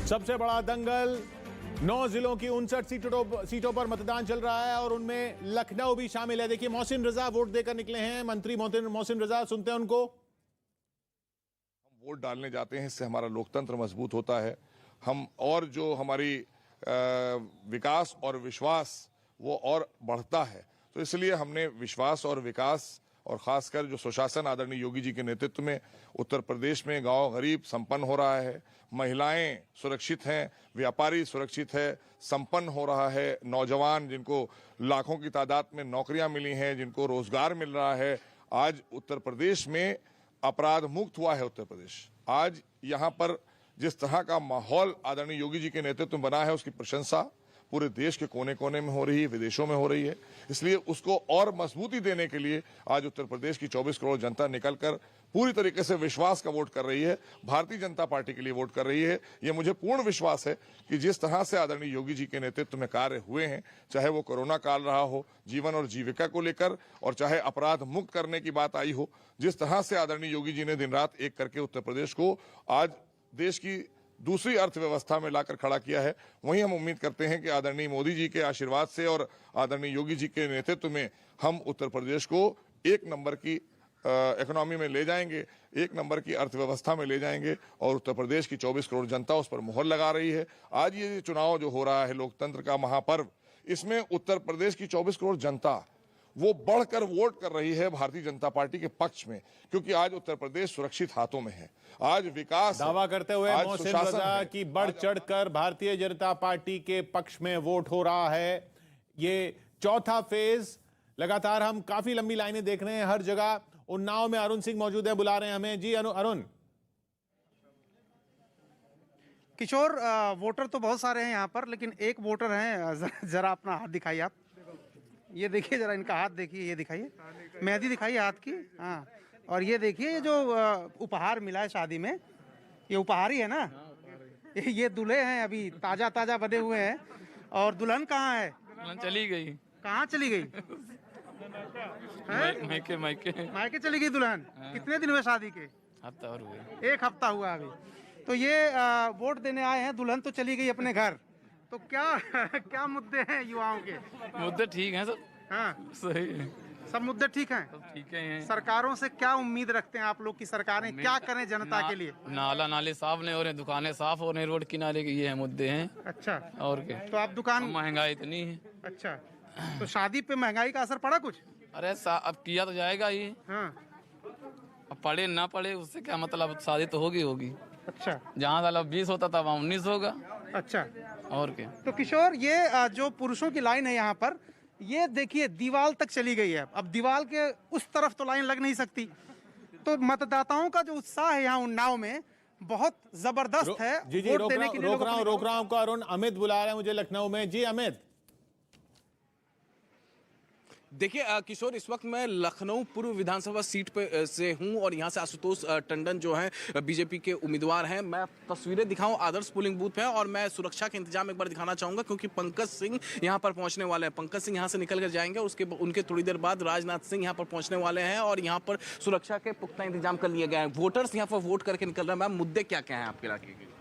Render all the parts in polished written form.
सबसे बड़ा दंगल, 9 जिलों की 59 सीटों पर मतदान चल रहा है और उनमें लखनऊ भी शामिल है। देखिए मोहसिन रजा वोट देकर निकले हैं। मंत्री मोहसिन रजा, सुनते हैं उनको। हम वोट डालने जाते हैं, इससे हमारा लोकतंत्र मजबूत होता है। हम और जो हमारी विकास और विश्वास वो और बढ़ता है, तो इसलिए हमने विश्वास और विकास और खासकर जो सुशासन आदरणीय योगी जी के नेतृत्व में उत्तर प्रदेश में गांव गरीब संपन्न हो रहा है, महिलाएं सुरक्षित हैं, व्यापारी सुरक्षित है, संपन्न हो रहा है, नौजवान जिनको लाखों की तादाद में नौकरियां मिली हैं, जिनको रोजगार मिल रहा है। आज उत्तर प्रदेश में अपराध मुक्त हुआ है। उत्तर प्रदेश आज यहाँ पर जिस तरह का माहौल आदरणीय योगी जी के नेतृत्व में बना है, उसकी प्रशंसा पूरे देश के कोने कोने में हो रही है, विदेशों में हो रही है। इसलिए उसको और मजबूती देने के लिए आज उत्तर प्रदेश की 24 करोड़ जनता निकलकर पूरी तरीके से विश्वास का वोट कर रही है, भारतीय जनता पार्टी के लिए वोट कर रही है। ये मुझे पूर्ण विश्वास है कि जिस तरह से आदरणीय योगी जी के नेतृत्व में कार्य हुए हैं, चाहे वो कोरोना काल रहा हो, जीवन और जीविका को लेकर, और चाहे अपराध मुक्त करने की बात आई हो, जिस तरह से आदरणीय योगी जी ने दिन रात एक करके उत्तर प्रदेश को आज देश की दूसरी अर्थव्यवस्था में लाकर खड़ा किया है, वहीं हम उम्मीद करते हैं कि आदरणीय मोदी जी के आशीर्वाद से और आदरणीय योगी जी के नेतृत्व में हम उत्तर प्रदेश को एक नंबर की इकोनॉमी में ले जाएंगे, एक नंबर की अर्थव्यवस्था में ले जाएंगे और उत्तर प्रदेश की 24 करोड़ जनता उस पर मुहर लगा रही है। आज ये चुनाव जो हो रहा है, लोकतंत्र का महापर्व, इसमें उत्तर प्रदेश की 24 करोड़ जनता वो बढ़कर वोट कर रही है भारतीय जनता पार्टी के पक्ष में, क्योंकि आज उत्तर प्रदेश सुरक्षित हाथों में है। आज विकास दावा करते हुए मोहसिन रजा की बढ़ चढ़कर भारतीय जनता पार्टी के पक्ष में वोट हो रहा है। ये चौथा फेज, लगातार हम काफी लंबी लाइनें देख रहे हैं हर जगह। उन्नाव में अरुण सिंह मौजूद है, बुला रहे हैं हमें। जी अरुण। किशोर, वोटर तो बहुत सारे हैं यहाँ पर, लेकिन एक वोटर हैं, जरा अपना हाथ दिखाइए आप। ये देखिए जरा, इनका हाथ देखिए, ये दिखाइए, मेहंदी दिखाइए हाथ की। हाँ, और ये देखिए, ये जो उपहार मिला है शादी में, ये उपहार ही है ना? ये दूल्हे हैं, अभी ताजा ताजा बने हुए हैं। और दुल्हन कहाँ है? दुल्हन चली गई। कहाँ चली गई? मायके मायके चली गई दुल्हन। कितने दिन हुए शादी के? हफ्ता और हुए। 1 हफ्ता हुआ अभी। तो ये वोट देने आए हैं, दुल्हन तो चली गई अपने घर। तो क्या मुद्दे हैं युवाओं के? मुद्दे ठीक हैं सब। हाँ, सही है, सब मुद्दे ठीक हैं। सब ठीक है। सरकारों से क्या उम्मीद रखते हैं आप लोग की सरकारें क्या करें जनता के लिए? नाला नाले साफ नहीं हो रहे, दुकानें साफ हो रही, रोड किनारे के ये है मुद्दे हैं। अच्छा, और क्या? तो आप दुकान, महंगाई इतनी है। अच्छा, तो शादी पे महंगाई का असर पड़ा कुछ? अरे अब किया तो जाएगा ही। हाँ, अब पढ़े ना पढ़े उससे क्या मतलब, शादी तो होगी। अच्छा, जहाँ साल 20 होता था वहाँ 19 होगा। अच्छा, और क्या? तो किशोर, ये जो पुरुषों की लाइन है यहाँ पर, ये देखिए दीवार तक चली गई है। अब दीवार के उस तरफ तो लाइन लग नहीं सकती। तो मतदाताओं का जो उत्साह है यहाँ उन्नाव में बहुत जबरदस्त है। जी जी, रोक रहा हूँ आपको अरुण। अमित बुला रहे हैं मुझे लखनऊ में। जी अमित। देखिए किशोर, इस वक्त मैं लखनऊ पूर्व विधानसभा सीट पे से हूं और यहां से आशुतोष टंडन जो हैं बीजेपी के उम्मीदवार हैं। मैं तस्वीरें दिखाऊं आदर्श पोलिंग बूथ पे, और मैं सुरक्षा के इंतजाम एक बार दिखाना चाहूंगा, क्योंकि पंकज सिंह यहां पर पहुंचने वाले हैं। पंकज सिंह यहां से निकल कर जाएंगे, उनके थोड़ी देर बाद राजनाथ सिंह यहां पर पहुंचने वाले हैं और यहाँ पर सुरक्षा के पुख्ता इंतजाम कर लिए गए हैं। वोटर्स यहाँ पर वोट करके निकल रहे हैं। मैम, मुद्दे क्या क्या हैं आपके इलाके के?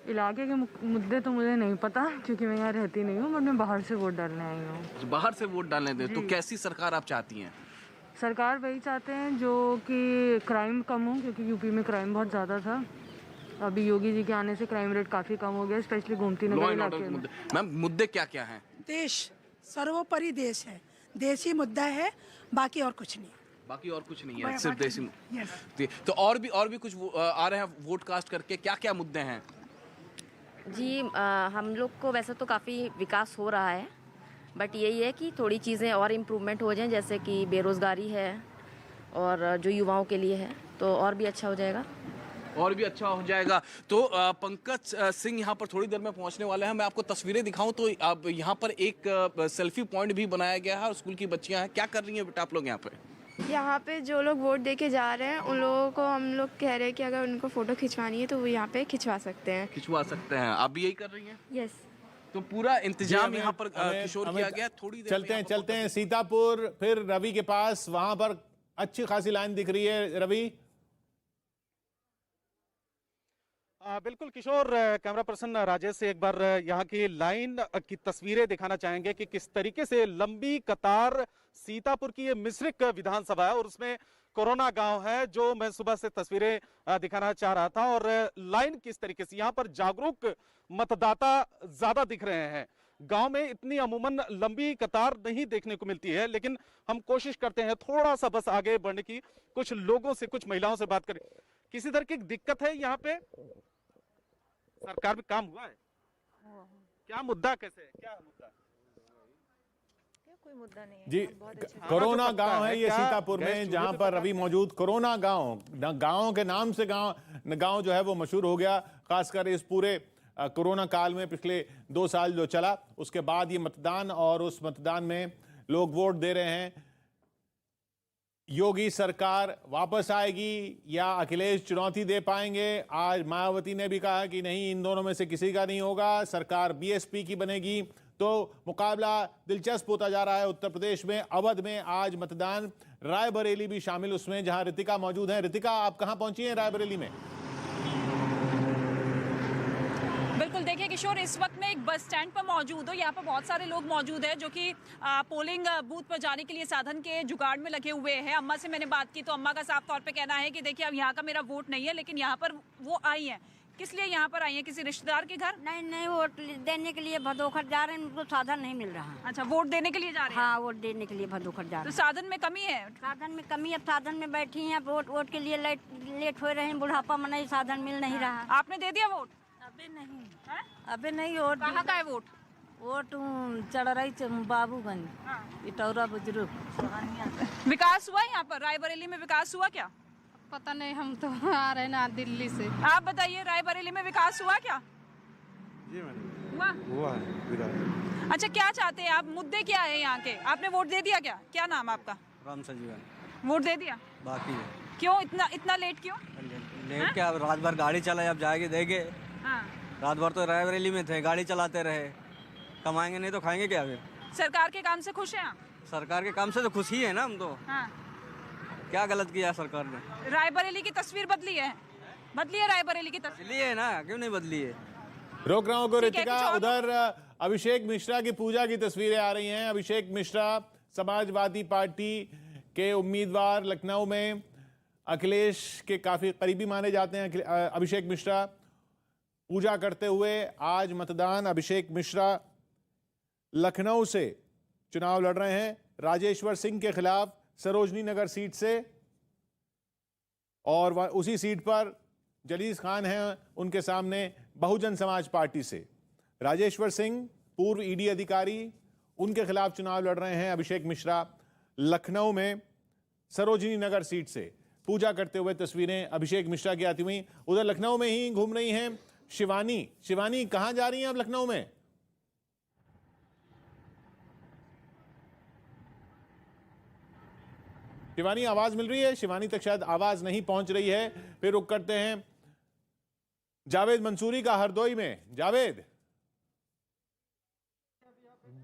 इलाके के मुद्दे तो मुझे नहीं पता, क्योंकि मैं यहाँ रहती नहीं हूँ, बट मैं बाहर से वोट डालने आई हूँ। बाहर से वोट डालने दें, तो कैसी सरकार आप चाहती हैं? सरकार वही चाहते हैं जो कि क्राइम कम हो, क्योंकि यूपी में क्राइम बहुत ज़्यादा था। अभी योगी जी के आने से क्राइम रेट काफ़ी कम हो गया, स्पेशली गोमती नगर इलाके में। मैम, मुद्दे क्या क्या हैं? देश सर्वोपरि देश है, देशी मुद्दा है, बाकी और कुछ नहीं। बाकी और कुछ नहीं है, सिर्फ देशी। यस। तो और भी कुछ आ रहे हैं वोट कास्ट करके, क्या क्या मुद्दे हैं? जी, हम लोग को वैसे तो काफ़ी विकास हो रहा है, बट यही है कि थोड़ी चीज़ें और इम्प्रूवमेंट हो जाएं, जैसे कि बेरोज़गारी है और जो युवाओं के लिए है, तो और भी अच्छा हो जाएगा। और भी अच्छा हो जाएगा। तो पंकज सिंह यहाँ पर थोड़ी देर में पहुँचने वाले हैं। मैं आपको तस्वीरें दिखाऊं तो अब यहाँ पर एक सेल्फी पॉइंट भी बनाया गया है और स्कूल की बच्चियाँ हैं। क्या कर रही हैं बेटा आप लोग यहाँ पर? यहाँ पे जो लोग वोट देके जा रहे हैं उन लोगों को हम लोग कह रहे हैं कि अगर उनको फोटो खिंचवानी है तो वो यहाँ पे खिंचवा सकते हैं। खिंचवा सकते हैं। आप भी यही कर रही हैं? यस। तो पूरा इंतजाम यहाँ पर किशोर किया गया। थोड़ी देर चलते हैं सीतापुर, फिर रवि के पास। वहां पर अच्छी खासी लाइन दिख रही है। रवि, बिल्कुल किशोर, कैमरा पर्सन राजेश से एक बार यहाँ की लाइन की तस्वीरें दिखाना चाहेंगे कि किस तरीके से लंबी कतार सीतापुर की ये मिश्रिक विधानसभा है और उसमें कोरोना गांव है, जो मैं सुबह से तस्वीरें दिखाना चाह रहा था। और लाइन किस तरीके से यहाँ पर जागरूक मतदाता ज्यादा दिख रहे हैं। गांव में इतनी अमूमन लंबी कतार नहीं देखने को मिलती है, लेकिन हम कोशिश करते हैं थोड़ा सा बस आगे बढ़ने की, कुछ लोगों से, कुछ महिलाओं से बात करें। किसी तरह की दिक्कत है यहाँ पे? सरकार में काम हुआ है? क्या मुद्दा, कैसे है? क्या मुद्दा? कोई मुद्दा नहीं है जी, कोरोना गांव है ये सीतापुर में, जहां पर अभी मौजूद कोरोना गांव के नाम से गांव जो है वो मशहूर हो गया, खासकर इस पूरे कोरोना काल में पिछले 2 साल जो चला, उसके बाद ये मतदान, और उस मतदान में लोग वोट दे रहे हैं। योगी सरकार वापस आएगी या अखिलेश चुनौती दे पाएंगे? आज मायावती ने भी कहा कि नहीं, इन दोनों में से किसी का नहीं होगा, सरकार बीएसपी की बनेगी। तो मुकाबला दिलचस्प होता जा रहा है। उत्तर प्रदेश में अवध में आज मतदान, रायबरेली भी शामिल उसमें, जहां रितिका मौजूद है। रितिका, आप कहां पहुंची हैं रायबरेली में? बिल्कुल, देखिए किशोर, इस वक्त मैं एक बस स्टैंड पर मौजूद हूँ। यहाँ पर बहुत सारे लोग मौजूद हैं जो कि पोलिंग बूथ पर जाने के लिए साधन के जुगाड़ में लगे हुए हैं। अम्मा से मैंने बात की तो अम्मा का साफ तौर पे कहना है कि देखिए अब यहाँ का मेरा वोट नहीं है, लेकिन यहाँ पर वो आई हैं। किस लिए यहाँ पर आई हैं? किसी रिश्तेदार के घर? नहीं, वोट देने के लिए भदोखर जा रहे हैं, उनको साधन नहीं मिल रहा। अच्छा, वोट देने के लिए जा रहे हैं? हाँ, वोट देने के लिए भदोखर जा रहे हैं। तो साधन में कमी है? साधन में कमी, अब साधन में बैठी हैं, वोट के लिए लेट हो रहे हैं, बुढ़ापा में नहीं, साधन मिल नहीं रहा। आपने दे दिया वोट? अबे नहीं वोट। कहाँ का है वोट? वोट चढ़ रही बाबूगंज, इटौरा बुजुर्ग। विकास हुआ यहाँ पर? रायबरेली में विकास हुआ क्या? पता नहीं, हम तो आ रहे ना दिल्ली से। आप बताइए, रायबरेली में विकास हुआ क्या? जी मैडम, हुआ है। अच्छा, क्या चाहते हैं आप? मुद्दे क्या है यहाँ के? आपने वोट दे दिया क्या? क्या नाम आपका? राम संजीवन। वोट दे दिया? बाकी है। क्यों इतना लेट क्यों? लेट क्या, रात भर गाड़ी चलाए, अब जाएंगे देंगे। हाँ। रात भर तो रायबरेली में थे, गाड़ी चलाते रहे, कमाएंगे नहीं तो खाएंगे क्या? फिर सरकार के काम से खुश हैं आप? सरकार के काम से तो खुश ही है ना हम तो। हाँ। क्या गलत किया सरकार ने? रायबरेली की तस्वीर बदली है रायबरेली की तस्वीर? बदली है ना, क्यों नहीं बदली है? रोक रहा हूं को रितिका। उधर अभिषेक मिश्रा की पूजा की तस्वीरें आ रही हैं। अभिषेक मिश्रा समाजवादी पार्टी के उम्मीदवार, लखनऊ में अखिलेश के काफी करीबी माने जाते हैं। अभिषेक मिश्रा पूजा करते हुए आज मतदान। अभिषेक मिश्रा लखनऊ से चुनाव लड़ रहे हैं राजेश्वर सिंह के खिलाफ सरोजनी नगर सीट से, और उसी सीट पर जलीस खान हैं उनके सामने बहुजन समाज पार्टी से। राजेश्वर सिंह पूर्व ईडी अधिकारी, उनके खिलाफ चुनाव लड़ रहे हैं अभिषेक मिश्रा लखनऊ में सरोजनी नगर सीट से। पूजा करते हुए तस्वीरें अभिषेक मिश्रा की आती हुई। उधर लखनऊ में ही घूम रही हैं शिवानी कहां जा रही हैं अब लखनऊ में? शिवानी, आवाज मिल रही है? शिवानी तक शायद आवाज नहीं पहुंच रही है। फिर रुक करते हैं जावेद मंसूरी का हरदोई में। जावेद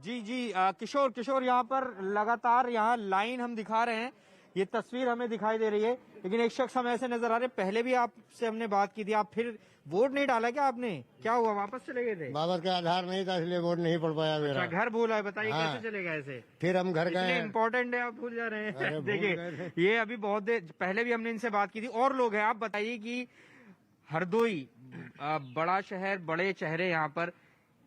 जी किशोर यहाँ पर लगातार यहाँ लाइन हम दिखा रहे हैं, ये तस्वीर हमें दिखाई दे रही है, लेकिन एक शख्स हमें ऐसे नजर आ रहे। पहले भी आपसे हमने बात की थी, आप फिर वोट नहीं डाला क्या आपने? क्या हुआ, वापस चले गए थे? बाबर का आधार नहीं था इसलिए वोट नहीं पड़ पाया मेरा। घर भूला है, बताइए। हाँ। कैसे चले गए ऐसे? फिर हम घर गए। इम्पोर्टेंट है, आप भूल जा रहे हैं। देखिए, ये अभी बहुत देर पहले भी हमने इनसे बात की थी, और लोग हैं। आप बताइए कि हरदोई बड़ा शहर, बड़े चेहरे यहाँ पर,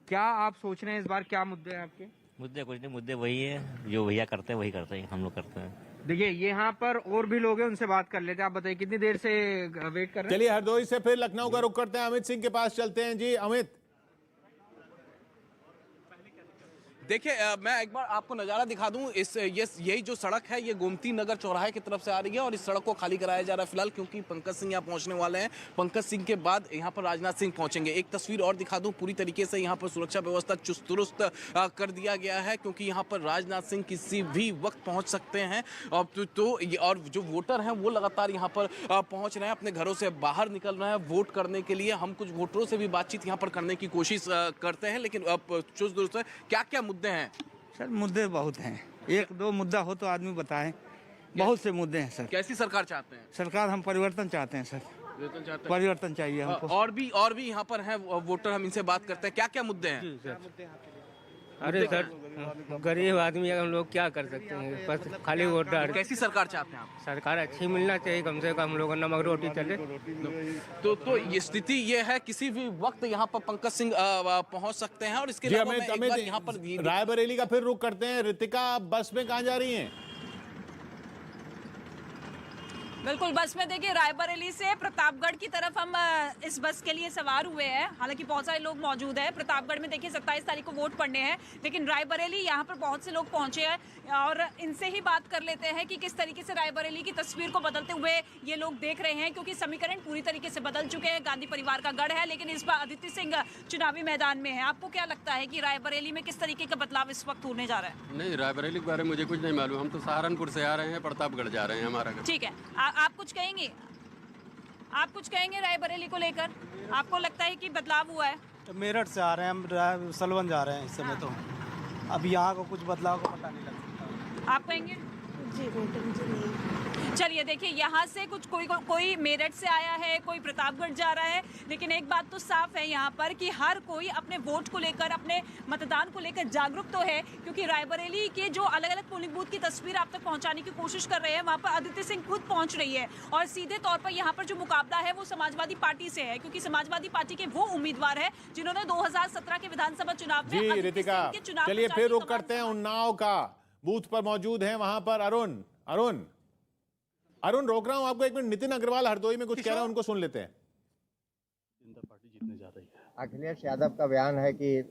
क्या आप सोच रहे हैं इस बार, क्या मुद्दे हैं आपके? मुद्दे कुछ नहीं, मुद्दे वही है जो भैया करते हैं वही करते हैं, हम लोग करते हैं। देखिए, यहाँ पर और भी लोग हैं, उनसे बात कर लेते हैं। आप बताइए कितनी देर से वेट कर रहे हैं? चलिए हरदोई से फिर लखनऊ का रुख करते हैं, अमित सिंह के पास चलते हैं। जी अमित। देखिए, मैं एक बार आपको नज़ारा दिखा दूं। यही जो सड़क है, ये गोमती नगर चौराहे की तरफ से आ रही है, और इस सड़क को खाली कराया जा रहा है फिलहाल, क्योंकि पंकज सिंह यहाँ पहुंचने वाले हैं। पंकज सिंह के बाद यहाँ पर राजनाथ सिंह पहुंचेंगे। एक तस्वीर और दिखा दूं, पूरी तरीके से यहाँ पर सुरक्षा व्यवस्था चुस्त दुरुस्त कर दिया गया है, क्योंकि यहाँ पर राजनाथ सिंह किसी भी वक्त पहुँच सकते हैं। और जो वोटर हैं वो लगातार यहाँ पर पहुँच रहे हैं, अपने घरों से बाहर निकल रहे हैं वोट करने के लिए। हम कुछ वोटरों से भी बातचीत यहाँ पर करने की कोशिश करते हैं, लेकिन चुस्त दुरुस्त है। क्या क्या मुद्दे हैं सर? मुद्दे बहुत हैं, एक दो मुद्दा हो तो आदमी बताए। बहुत से मुद्दे हैं सर। कैसी सरकार चाहते हैं? सरकार हम परिवर्तन चाहते हैं सर। परिवर्तन चाहिए हमको। और भी यहाँ पर हैं वोटर, हम इनसे बात करते हैं। क्या क्या मुद्दे हैं? अरे सर, गरीब आदमी हम लोग क्या कर सकते हैं, बस खाली वोट डाल। कैसी सरकार चाहते हैं आप? सरकार अच्छी मिलना चाहिए, कम से कम हम लोग नमक रोटी चले। तो ये स्थिति ये है, किसी भी वक्त यहाँ पर पंकज सिंह पहुंच सकते हैं। और इसके अलावा मैं एक बार यहाँ पर रायबरेली का फिर रुख करते हैं। रितिका, बस में कहाँ जा रही हैं? बिल्कुल, बस में देखिए रायबरेली से प्रतापगढ़ की तरफ हम इस बस के लिए सवार हुए हैं। हालांकि बहुत सारे लोग मौजूद हैं। प्रतापगढ़ में देखिए 27 तारीख को वोट पड़ने हैं, लेकिन रायबरेली यहाँ पर बहुत से लोग पहुंचे हैं और इनसे ही बात कर लेते हैं कि किस तरीके से रायबरेली की तस्वीर को बदलते हुए ये लोग देख रहे हैं, क्योंकि समीकरण पूरी तरीके से बदल चुके हैं। गांधी परिवार का गढ़ है, लेकिन इस बार अदिति सिंह चुनावी मैदान में है। आपको क्या लगता है कि रायबरेली में किस तरीके का बदलाव इस वक्त होने जा रहा है? नहीं, रायबरेली के बारे में मुझे कुछ नहीं मालूम। हम तो सहारनपुर से आ रहे हैं, प्रतापगढ़ जा रहे हैं हमारा। ठीक है, आप कुछ कहेंगे? आप कुछ कहेंगे रायबरेली को लेकर? आपको लगता है कि बदलाव हुआ है? मेरठ से आ रहे हैं हम, सलवन जा रहे हैं इस समय। तो अब यहाँ को कुछ बदलाव का पता नहीं लग सकता। आप कहेंगे? चलिए देखिए, यहाँ से कुछ कोई मेरठ से आया है, कोई प्रतापगढ़ जा रहा है, लेकिन एक बात तो साफ है यहाँ पर कि हर कोई अपने वोट को लेकर, अपने मतदान को लेकर जागरूक तो है, क्योंकि रायबरेली के जो अलग अलग पोलिंग बूथ की तस्वीर आप तक पहुँचाने की कोशिश कर रहे हैं, वहाँ पर अदिति सिंह खुद पहुँच रही है। और सीधे तौर पर यहाँ पर जो मुकाबला है वो समाजवादी पार्टी से है, क्योंकि समाजवादी पार्टी के वो उम्मीदवार है जिन्होंने 2017 के विधानसभा चुनाव में अदिति सिंह के चुनाव। चलिए फिर रुख करते हैं उन्नाव का। बूथ पर मौजूद है वहां पर अरुण रोक रहा हूं आपको एक मिनट। नितिन अग्रवाल हरदोई में कुछ कह रहा है, उनको सुन लेते हैं। जनता पार्टी जीतने जा रही है। अखिलेश यादव का बयान है कि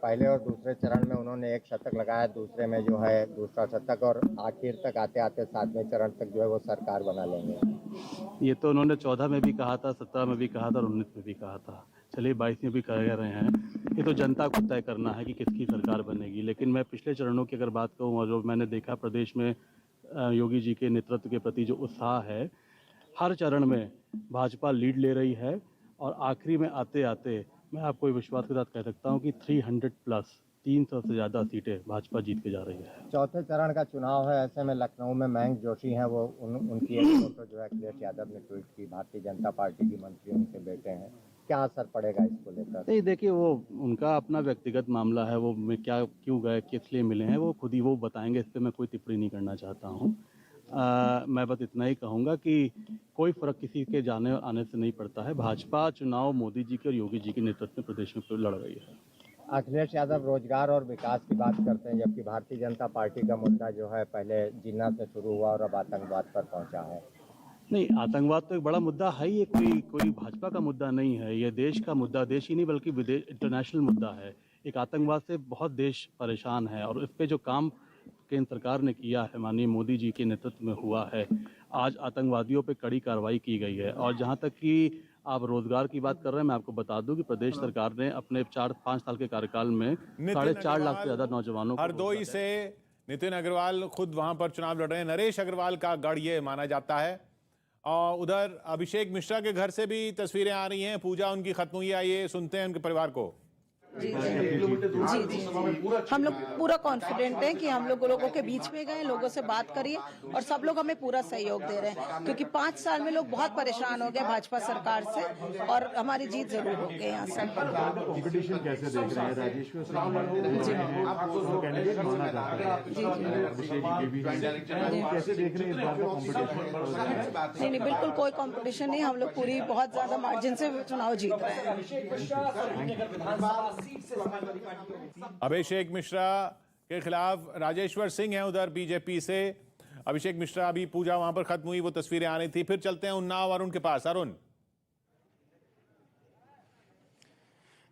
पहले और दूसरे चरण में उन्होंने 1 शतक लगाया, दूसरे में जो है दूसरा शतक, और आखिर तक आते आते 7वें चरण तक जो है वो सरकार बना लेंगे। ये तो उन्होंने 14 में भी कहा था, 17 में भी कहा था और 19 में भी कहा था। चलिए 22 में भी कह रहे हैं। ये तो जनता को तय करना है कि किसकी सरकार बनेगी। लेकिन मैं पिछले चरणों की अगर बात करूँ और जो मैंने देखा प्रदेश में योगी जी के नेतृत्व के प्रति जो उत्साह है, हर चरण में भाजपा लीड ले रही है और आखिरी में आते आते मैं आपको विश्वास के साथ कह सकता हूं कि 300+ से ज़्यादा सीटें भाजपा जीत के जा रही है। चौथे चरण का चुनाव है, ऐसे में लखनऊ में मयंक जोशी हैं, वो उनकी एक फोटो जो है अखिलेश यादव ने ट्वीट की। भारतीय जनता पार्टी की मंत्री उनके बेटे हैं, क्या असर पड़ेगा इसको लेकर? नहीं, देखिए वो उनका अपना व्यक्तिगत मामला है, वो मैं क्या क्यों गए, किस लिए मिले हैं, वो खुद ही वो बताएंगे। इस पर मैं कोई टिप्पणी नहीं करना चाहता हूँ। मैं बस इतना ही कहूँगा कि कोई फर्क किसी के जाने और आने से नहीं पड़ता है। भाजपा चुनाव मोदी जी के और योगी जी के नेतृत्व में प्रदेश में लड़ रही है। अखिलेश यादव रोजगार और विकास की बात करते हैं, जबकि भारतीय जनता पार्टी का मुद्दा जो है पहले जिन्ना से शुरू हुआ और अब आतंकवाद पर पहुंचा है। नहीं, आतंकवाद तो एक बड़ा मुद्दा है। ये कोई भाजपा का मुद्दा नहीं है, ये देश का मुद्दा, देश ही नहीं बल्कि विदेश इंटरनेशनल मुद्दा है। एक आतंकवाद से बहुत देश परेशान है और इस पे जो काम केंद्र सरकार ने किया है, माननीय मोदी जी के नेतृत्व में हुआ है, आज आतंकवादियों पे कड़ी कार्रवाई की गई है। और जहाँ तक कि आप रोजगार की बात कर रहे हैं, मैं आपको बता दूं कि प्रदेश सरकार ने अपने 4-5 साल के कार्यकाल में 4.5 लाख से ज्यादा नौजवानों को हरदोई से नितिन अग्रवाल खुद वहां पर चुनाव लड़ रहे हैं। नरेश अग्रवाल का गढ़ ये माना जाता है। और उधर अभिषेक मिश्रा के घर से भी तस्वीरें आ रही हैं, पूजा उनकी खत्म हुई है, ये सुनते हैं उनके परिवार को। जी हम लोग पूरा कॉन्फिडेंट हैं कि हम लोगों के बीच में गए, लोगों से बात करिए और सब लोग हमें पूरा सहयोग दे रहे हैं, क्योंकि 5 साल में लोग बहुत परेशान हो गए भाजपा सरकार से और हमारी जीत जरूर हो गई यहाँ से। कंपटीशन कैसे देख रहे हैं? राजेश्वर कैसे देख रहे हैं कंपटीशन? नहीं, बिल्कुल कोई कंपटीशन नहीं, हम लोग पूरी बहुत ज्यादा मार्जिन से चुनाव जीत रहे हैं। अभिषेक मिश्रा के खिलाफ राजेश्वर सिंह हैं उधर बीजेपी से। अभिषेक मिश्रा, अभी पूजा वहां पर खत्म हुई, वो तस्वीरें आ रही थी। फिर चलते हैं उन्नाव अरुण के पास। अरुण,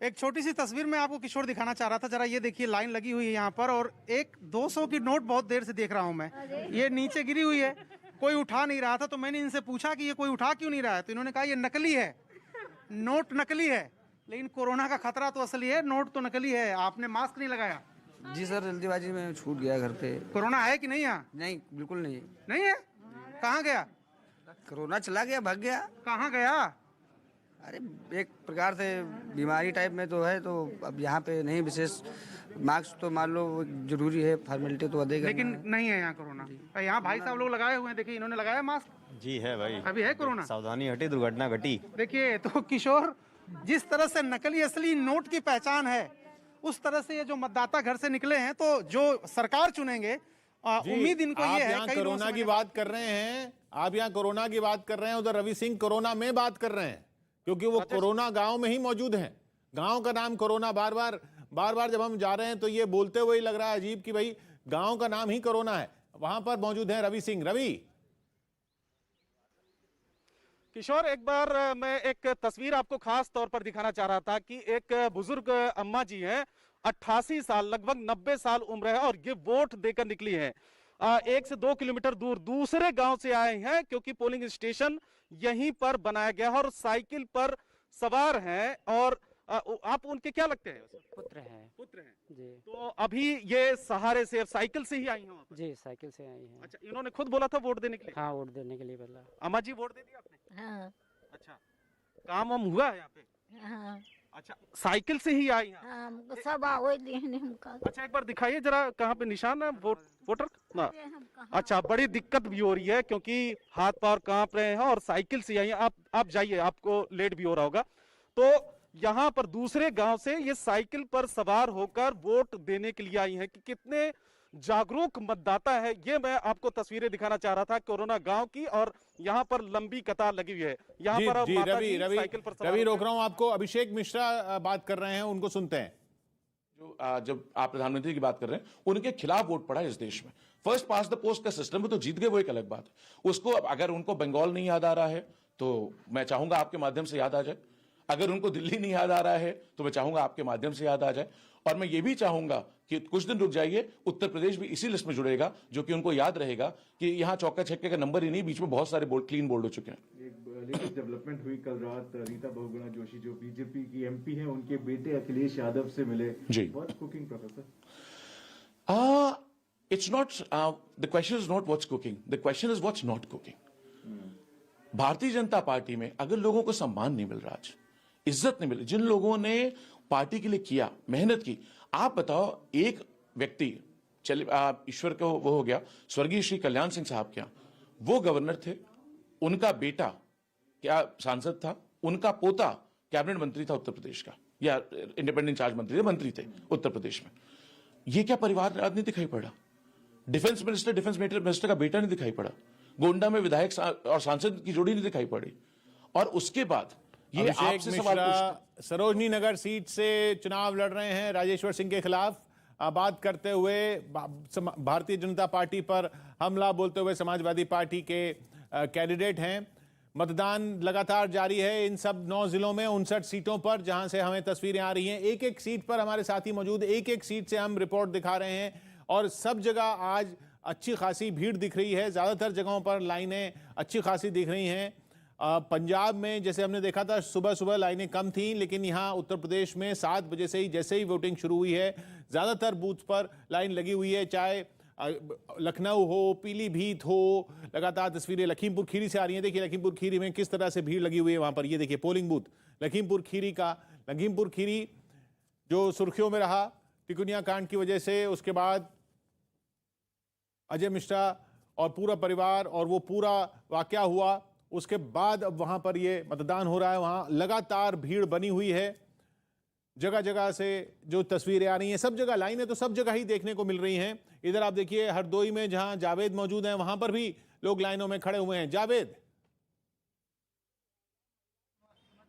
एक छोटी सी तस्वीर मैं आपको किशोर दिखाना चाह रहा था। जरा ये देखिए, लाइन लगी हुई है यहाँ पर और एक 200 की नोट बहुत देर से देख रहा हूँ मैं। ये नीचे गिरी हुई है, कोई उठा नहीं रहा था, तो मैंने इनसे पूछा कि ये कोई उठा क्यों नहीं रहा है, तो इन्होंने कहा ये नकली है, नोट नकली है। लेकिन कोरोना का खतरा तो असली है, नोट तो नकली है। आपने मास्क नहीं लगाया? जी सर, जल्दीबाजी में छूट गया घर पे। कोरोना है कि नहीं यहाँ? नहीं, बिल्कुल नहीं। नहीं है? कहाँ गया? कोरोना चला गया, भाग गया। कहाँ गया? अरे एक प्रकार से बीमारी टाइप में तो है, तो अब यहाँ पे नहीं। विशेष मास्क तो मान लो जरूरी है, फॉर्मेलिटी तो अदे करना है। लेकिन नहीं है यहाँ कोरोना। यहाँ भाई साहब लोग लगाए हुए हैं, देखिए इन्होंने लगाया मास्क। जी है भाई, अभी है कोरोना? सावधानी हटी दुर्घटना घटी। देखिए तो किशोर, जिस तरह से नकली असली नोट की पहचान है, उस तरह से ये जो मतदाता घर से निकले हैं, तो जो सरकार चुनेंगे उम्मीद इनको ये है। यहाँ कोरोना की बात कर रहे हैं, आप यहाँ कोरोना की बात कर रहे हैं, उधर रवि सिंह कोरोना में बात कर रहे हैं, क्योंकि वो कोरोना गांव में ही मौजूद हैं। गांव का नाम कोरोना, बार बार जब हम जा रहे हैं तो ये बोलते हुए लग रहा है अजीब कि भाई गांव का नाम ही कोरोना है। वहां पर मौजूद है रवि सिंह। रवि किशोर, एक बार मैं एक तस्वीर आपको खास तौर पर दिखाना चाह रहा था कि एक बुजुर्ग अम्मा जी हैं, 88 साल, लगभग 90 साल उम्र है, और ये वोट देकर निकली हैं। 1 से 2 किलोमीटर दूर दूसरे गांव से आए हैं, क्योंकि पोलिंग स्टेशन यहीं पर बनाया गया है, और साइकिल पर सवार हैं। और आप उनके क्या लगते हैं? पुत्र हैं। पुत्र हैं जी। तो अभी ये सहारे से साइकिल से ही आई हैं? जी, साइकिल से आई हैं। अच्छा, इन्होंने खुद बोला था वोट देने के लिए? हाँ, वोट देने के लिए बोला। अम्मा जी, वोट दे दिया आपने? हाँ। अच्छा, काम वाम हुआ है यहाँ पे? हाँ। अच्छा, साइकिल से ही आई हैं? हाँ, सब आओ देने हमका। अच्छा, एक बार दिखाइए जरा, कहाँ पे निशान है वोटर ना? अच्छा, बड़ी दिक्कत भी हो रही है, क्योंकि हाथ पैर कांप रहे हैं और साइकिल से आई हैं। आप जाइए, आपको लेट भी हो रहा होगा। तो यहाँ पर दूसरे गांव से ये साइकिल पर सवार होकर वोट देने के लिए आई हैं कि कितने जागरूक मतदाता है। ये मैं आपको तस्वीरें दिखाना चाह रहा था कोरोना गांव की, और यहाँ पर लंबी कतार लगी हुई है। यहाँ पर अब माता जी साइकिल पर सवार रवि रोक रहा हूँ आपको। अभिषेक मिश्रा बात कर रहे हैं, उनको सुनते हैं। जब आप प्रधानमंत्री की बात कर रहे हैं, उनके खिलाफ वोट पड़ा इस देश में। फर्स्ट पास द पोस्ट का सिस्टम में तो जीत गए, वो एक अलग बात है। उसको अगर उनको बंगाल नहीं याद आ रहा है तो मैं चाहूंगा आपके माध्यम से याद आ जाए। अगर उनको दिल्ली नहीं याद आ रहा है तो मैं चाहूंगा आपके माध्यम से याद आ जाए। और मैं ये भी चाहूंगा कि कुछ दिन रुक जाइए, उत्तर प्रदेश भी इसी लिस्ट में जुड़ेगा, जो कि उनको याद रहेगा कि यहाँ चौका छक्के का नंबर ही नहीं, बीच में बहुत सारे क्लीन बोल्ड हो चुके हैं। लेटेस्ट डेवलपमेंट हुई कल रात, रीता बहुगुणा जोशी जो बीजेपी की एमपी हैं, उनके बेटे अखिलेश यादव से मिले। जी। What's cooking professor? It's not, the question is not what's cooking, the question is what's not cooking. Bharatiya Janata party में अगर लोगों को सम्मान नहीं मिल रहा, आज इज्जत नहीं मिल रही, जिन लोगों ने पार्टी के लिए किया, मेहनत की, आप बताओ, एक व्यक्ति चले ईश्वर को वो हो गया, स्वर्गीय श्री कल्याण सिंह साहब क्या, वो गवर्नर थे, उनका बेटा क्या सांसद था, उनका पोता कैबिनेट मंत्री था उत्तर प्रदेश का, या इंडिपेंडेंट इंचार्ज मंत्री थे उत्तर प्रदेश में। ये क्या परिवार राजनीति दिखाई पड़ा? डिफेंस मिनिस्टर का बेटा नहीं दिखाई पड़ा, गोंडा में विधायक और सांसद की जोड़ी नहीं दिखाई पड़ी। और उसके बाद ये आपसे सवाल पूछते, सरोजनी नगर सीट से चुनाव लड़ रहे हैं राजेश्वर सिंह के खिलाफ। बात करते हुए भारतीय जनता पार्टी पर हमला बोलते हुए समाजवादी पार्टी के कैंडिडेट हैं। मतदान लगातार जारी है इन सब 9 जिलों में 59 सीटों पर, जहां से हमें तस्वीरें आ रही हैं। एक एक सीट पर हमारे साथी मौजूद, एक एक सीट से हम रिपोर्ट दिखा रहे हैं, और सब जगह आज अच्छी खासी भीड़ दिख रही है। ज़्यादातर जगहों पर लाइनें अच्छी खासी दिख रही हैं। पंजाब में जैसे हमने देखा था सुबह सुबह लाइनें कम थीं, लेकिन यहाँ उत्तर प्रदेश में 7 बजे से ही जैसे ही वोटिंग शुरू हुई है, ज़्यादातर बूथ पर लाइन लगी हुई है। चाहे लखनऊ हो, पीलीभीत हो, लगातार तस्वीरें लखीमपुर खीरी से आ रही हैं। देखिए लखीमपुर खीरी में किस तरह से भीड़ लगी हुई है वहाँ पर। ये देखिए पोलिंग बूथ लखीमपुर खीरी का। लखीमपुर खीरी जो सुर्खियों में रहा टिकुनिया कांड की वजह से, उसके बाद अजय मिश्रा और पूरा परिवार और वो पूरा वाकया हुआ, उसके बाद अब वहाँ पर ये मतदान हो रहा है। वहाँ लगातार भीड़ बनी हुई है, जगह जगह से जो तस्वीरें आ रही हैं, सब जगह लाइनें तो सब जगह ही देखने को मिल रही हैं। इधर आप देखिए हरदोई में जहाँ जावेद मौजूद हैं, वहाँ पर भी लोग लाइनों में खड़े हुए हैं। जावेद,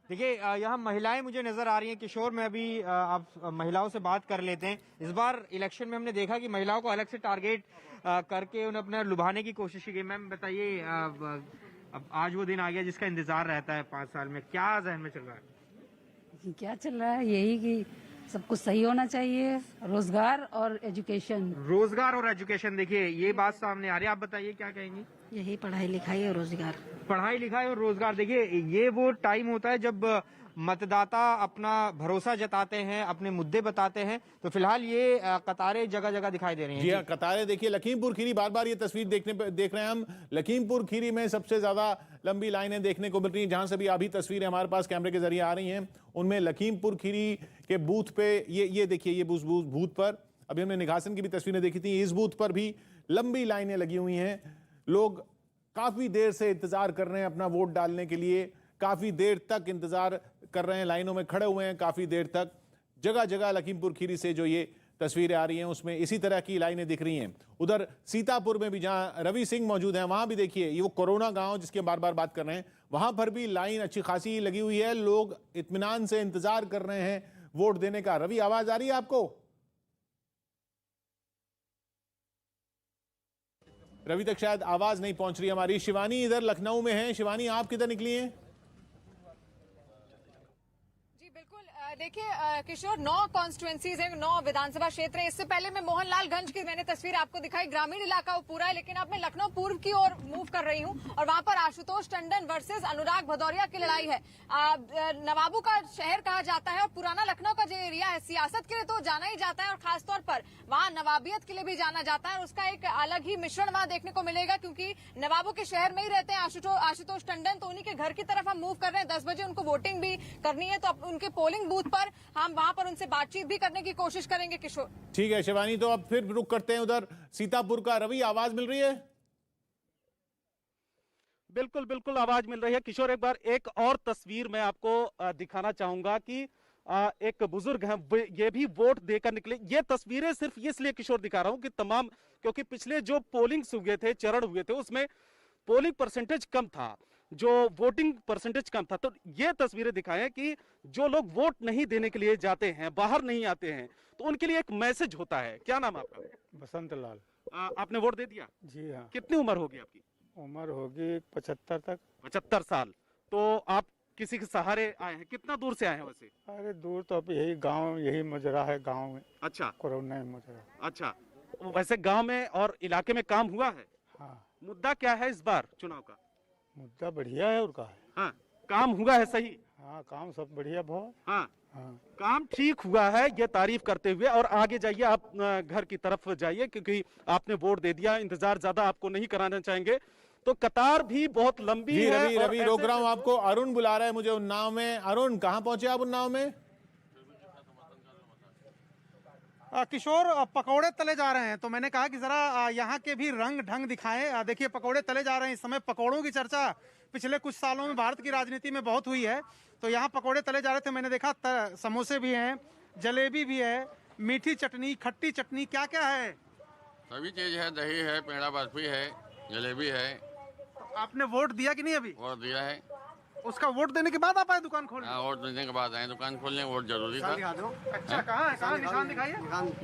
देखिए यहाँ महिलाएं मुझे नजर आ रही हैं। किशोर में अभी आप महिलाओं से बात कर लेते हैं। इस बार इलेक्शन में हमने देखा कि महिलाओं को अलग से टारगेट करके उन्हें अपना लुभाने की कोशिश की गई। मैम बताइए, अब आज वो दिन आ गया जिसका इंतजार रहता है 5 साल में, क्या जहन में चल रहा है? क्या चल रहा है? यही कि सब कुछ सही होना चाहिए, रोजगार और एजुकेशन। रोजगार और एजुकेशन, देखिए ये बात सामने आ रही है। आप बताइए क्या कहेंगी? यही पढ़ाई लिखाई और रोजगार। पढ़ाई लिखाई और रोजगार। देखिए ये वो टाइम होता है जब मतदाता अपना भरोसा जताते हैं, अपने मुद्दे बताते हैं। तो फिलहाल ये कतारें जगह जगह दिखाई दे रही हैं। जी हाँ, कतारें देखिए लखीमपुर खीरी, बार बार ये तस्वीर देख रहे हैं हम। लखीमपुर खीरी में सबसे ज्यादा लंबी लाइनें देखने को मिल रही हैं। जहां से भी अभी तस्वीरें हमारे पास कैमरे के जरिए आ रही हैं, उनमें लखीमपुर खीरी के बूथ पे ये देखिए, ये बूथ पर अभी हमने निघासन की भी तस्वीरें देखी थी, इस बूथ पर भी लंबी लाइनें लगी हुई हैं। लोग काफी देर से इंतजार कर रहे हैं अपना वोट डालने के लिए, काफी देर तक इंतजार कर रहे हैं, लाइनों में खड़े हुए हैं काफी देर तक। जगह जगह लखीमपुर खीरी से जो ये तस्वीरें आ रही हैं उसमें इसी तरह की लाइनें दिख रही हैं। उधर सीतापुर में भी जहां रवि सिंह मौजूद हैं, वहां भी देखिए ये वो कोरोना गांव जिसके बार बार बात कर रहे हैं, वहां पर भी लाइन अच्छी खासी लगी हुई है। लोग इत्मीनान से इंतजार कर रहे हैं वोट देने का। रवि, आवाज आ रही है आपको? रवि तक शायद आवाज नहीं पहुंच रही हमारी। शिवानी इधर लखनऊ में है। शिवानी, आप किधर निकली हैं? देखिए किशोर, 9 कॉन्स्टिट्यूएंसीज हैं, 9 विधानसभा क्षेत्र हैं। इससे पहले मैं मोहनलालगंज की मैंने तस्वीर आपको दिखाई, ग्रामीण इलाका वो पूरा है, लेकिन अब मैं लखनऊ पूर्व की ओर मूव कर रही हूं और वहां पर आशुतोष टंडन वर्सेस अनुराग भदौरिया की लड़ाई है। नवाबों का शहर कहा जाता है और पुराना लखनऊ का जो एरिया है, सियासत के लिए तो जाना ही जाता है और खासतौर पर वहां नवाबियत के लिए भी जाना जाता है। उसका एक अलग ही मिश्रण वहां देखने को मिलेगा, क्योंकि नवाबों के शहर में ही रहते हैं आशुतोष टंडन, तो उन्हीं के घर की तरफ हम मूव कर रहे हैं। 10 बजे उनको वोटिंग भी करनी है, तो उनके पोलिंग बूथ पर हम वहां पर उनसे बातचीत भी करने की कोशिश करेंगे। किशोर, ठीक है शिवानी, तो अब फिर रुक करते हैं उधर सीतापुर का। रवि, आवाज मिल रही है? बिल्कुल बिल्कुल आवाज मिल रही है। किशोर, एक बार एक और तस्वीर मैं आपको दिखाना चाहूंगा कि एक बुजुर्ग हैं, ये भी वोट देकर निकले। ये तस्वीरें सिर्फ इसलिए किशोर दिखा रहा हूं कि तमाम, क्योंकि पिछले जो पोलिंग हुए थे, चरण हुए थे, उसमें पोलिंग परसेंटेज कम था, जो वोटिंग परसेंटेज कम था। तो ये तस्वीरें दिखाएं कि जो लोग वोट नहीं देने के लिए जाते हैं, बाहर नहीं आते हैं, तो उनके लिए एक मैसेज होता है। क्या नाम आपका? बसंत लाल। आपने वोट दे दिया? जी हाँ। कितनी उम्र होगी आपकी? उम्र होगी 75 तक। 75 साल। तो आप किसी के सहारे आए हैं? कितना दूर से आए हैं वैसे? अरे दूर तो अब यही गांव, यही मुजरा है गांव में। अच्छा, कोरोना मुजरा। अच्छा, वैसे गांव में और इलाके में काम हुआ है? हाँ। मुद्दा क्या है इस बार चुनाव का? मुद्दा बढ़िया है उनका है। हाँ, काम हुआ है सही? हाँ, काम सब बढ़िया बहुत। हाँ, हाँ, काम ठीक हुआ है, ये तारीफ करते हुए। और आगे जाइए, आप घर की तरफ जाइए, क्योंकि आपने वोट दे दिया, इंतजार ज्यादा आपको नहीं कराना चाहेंगे। तो कतार भी बहुत लंबी है। रवि रोक रहा हूं आपको। अरुण बुला रहा है मुझे उन्नाव में। अरुण, कहां पहुंचे आप उन्नाव में? किशोर, पकौड़े तले जा रहे हैं, तो मैंने कहा कि जरा यहाँ के भी रंग ढंग दिखाएं। देखिए पकौड़े तले जा रहे हैं। इस समय पकौड़ों की चर्चा पिछले कुछ सालों में भारत की राजनीति में बहुत हुई है, तो यहाँ पकौड़े तले जा रहे थे। मैंने देखा समोसे भी हैं, जलेबी भी है, मीठी चटनी, खट्टी चटनी, क्या क्या है? सभी चीज है, दही है, पेड़ा बर्फी है, जलेबी है। तो आपने वोट दिया कि नहीं अभी? वोट दिया है। उसका वोट देने के बाद आप आए दुकान खोलने? हाँ, वोट देने के बाद आए दुकान खोलने। वोट जरूरी था। अच्छा, कहाँ है? कहाँ निशान दिखाइए।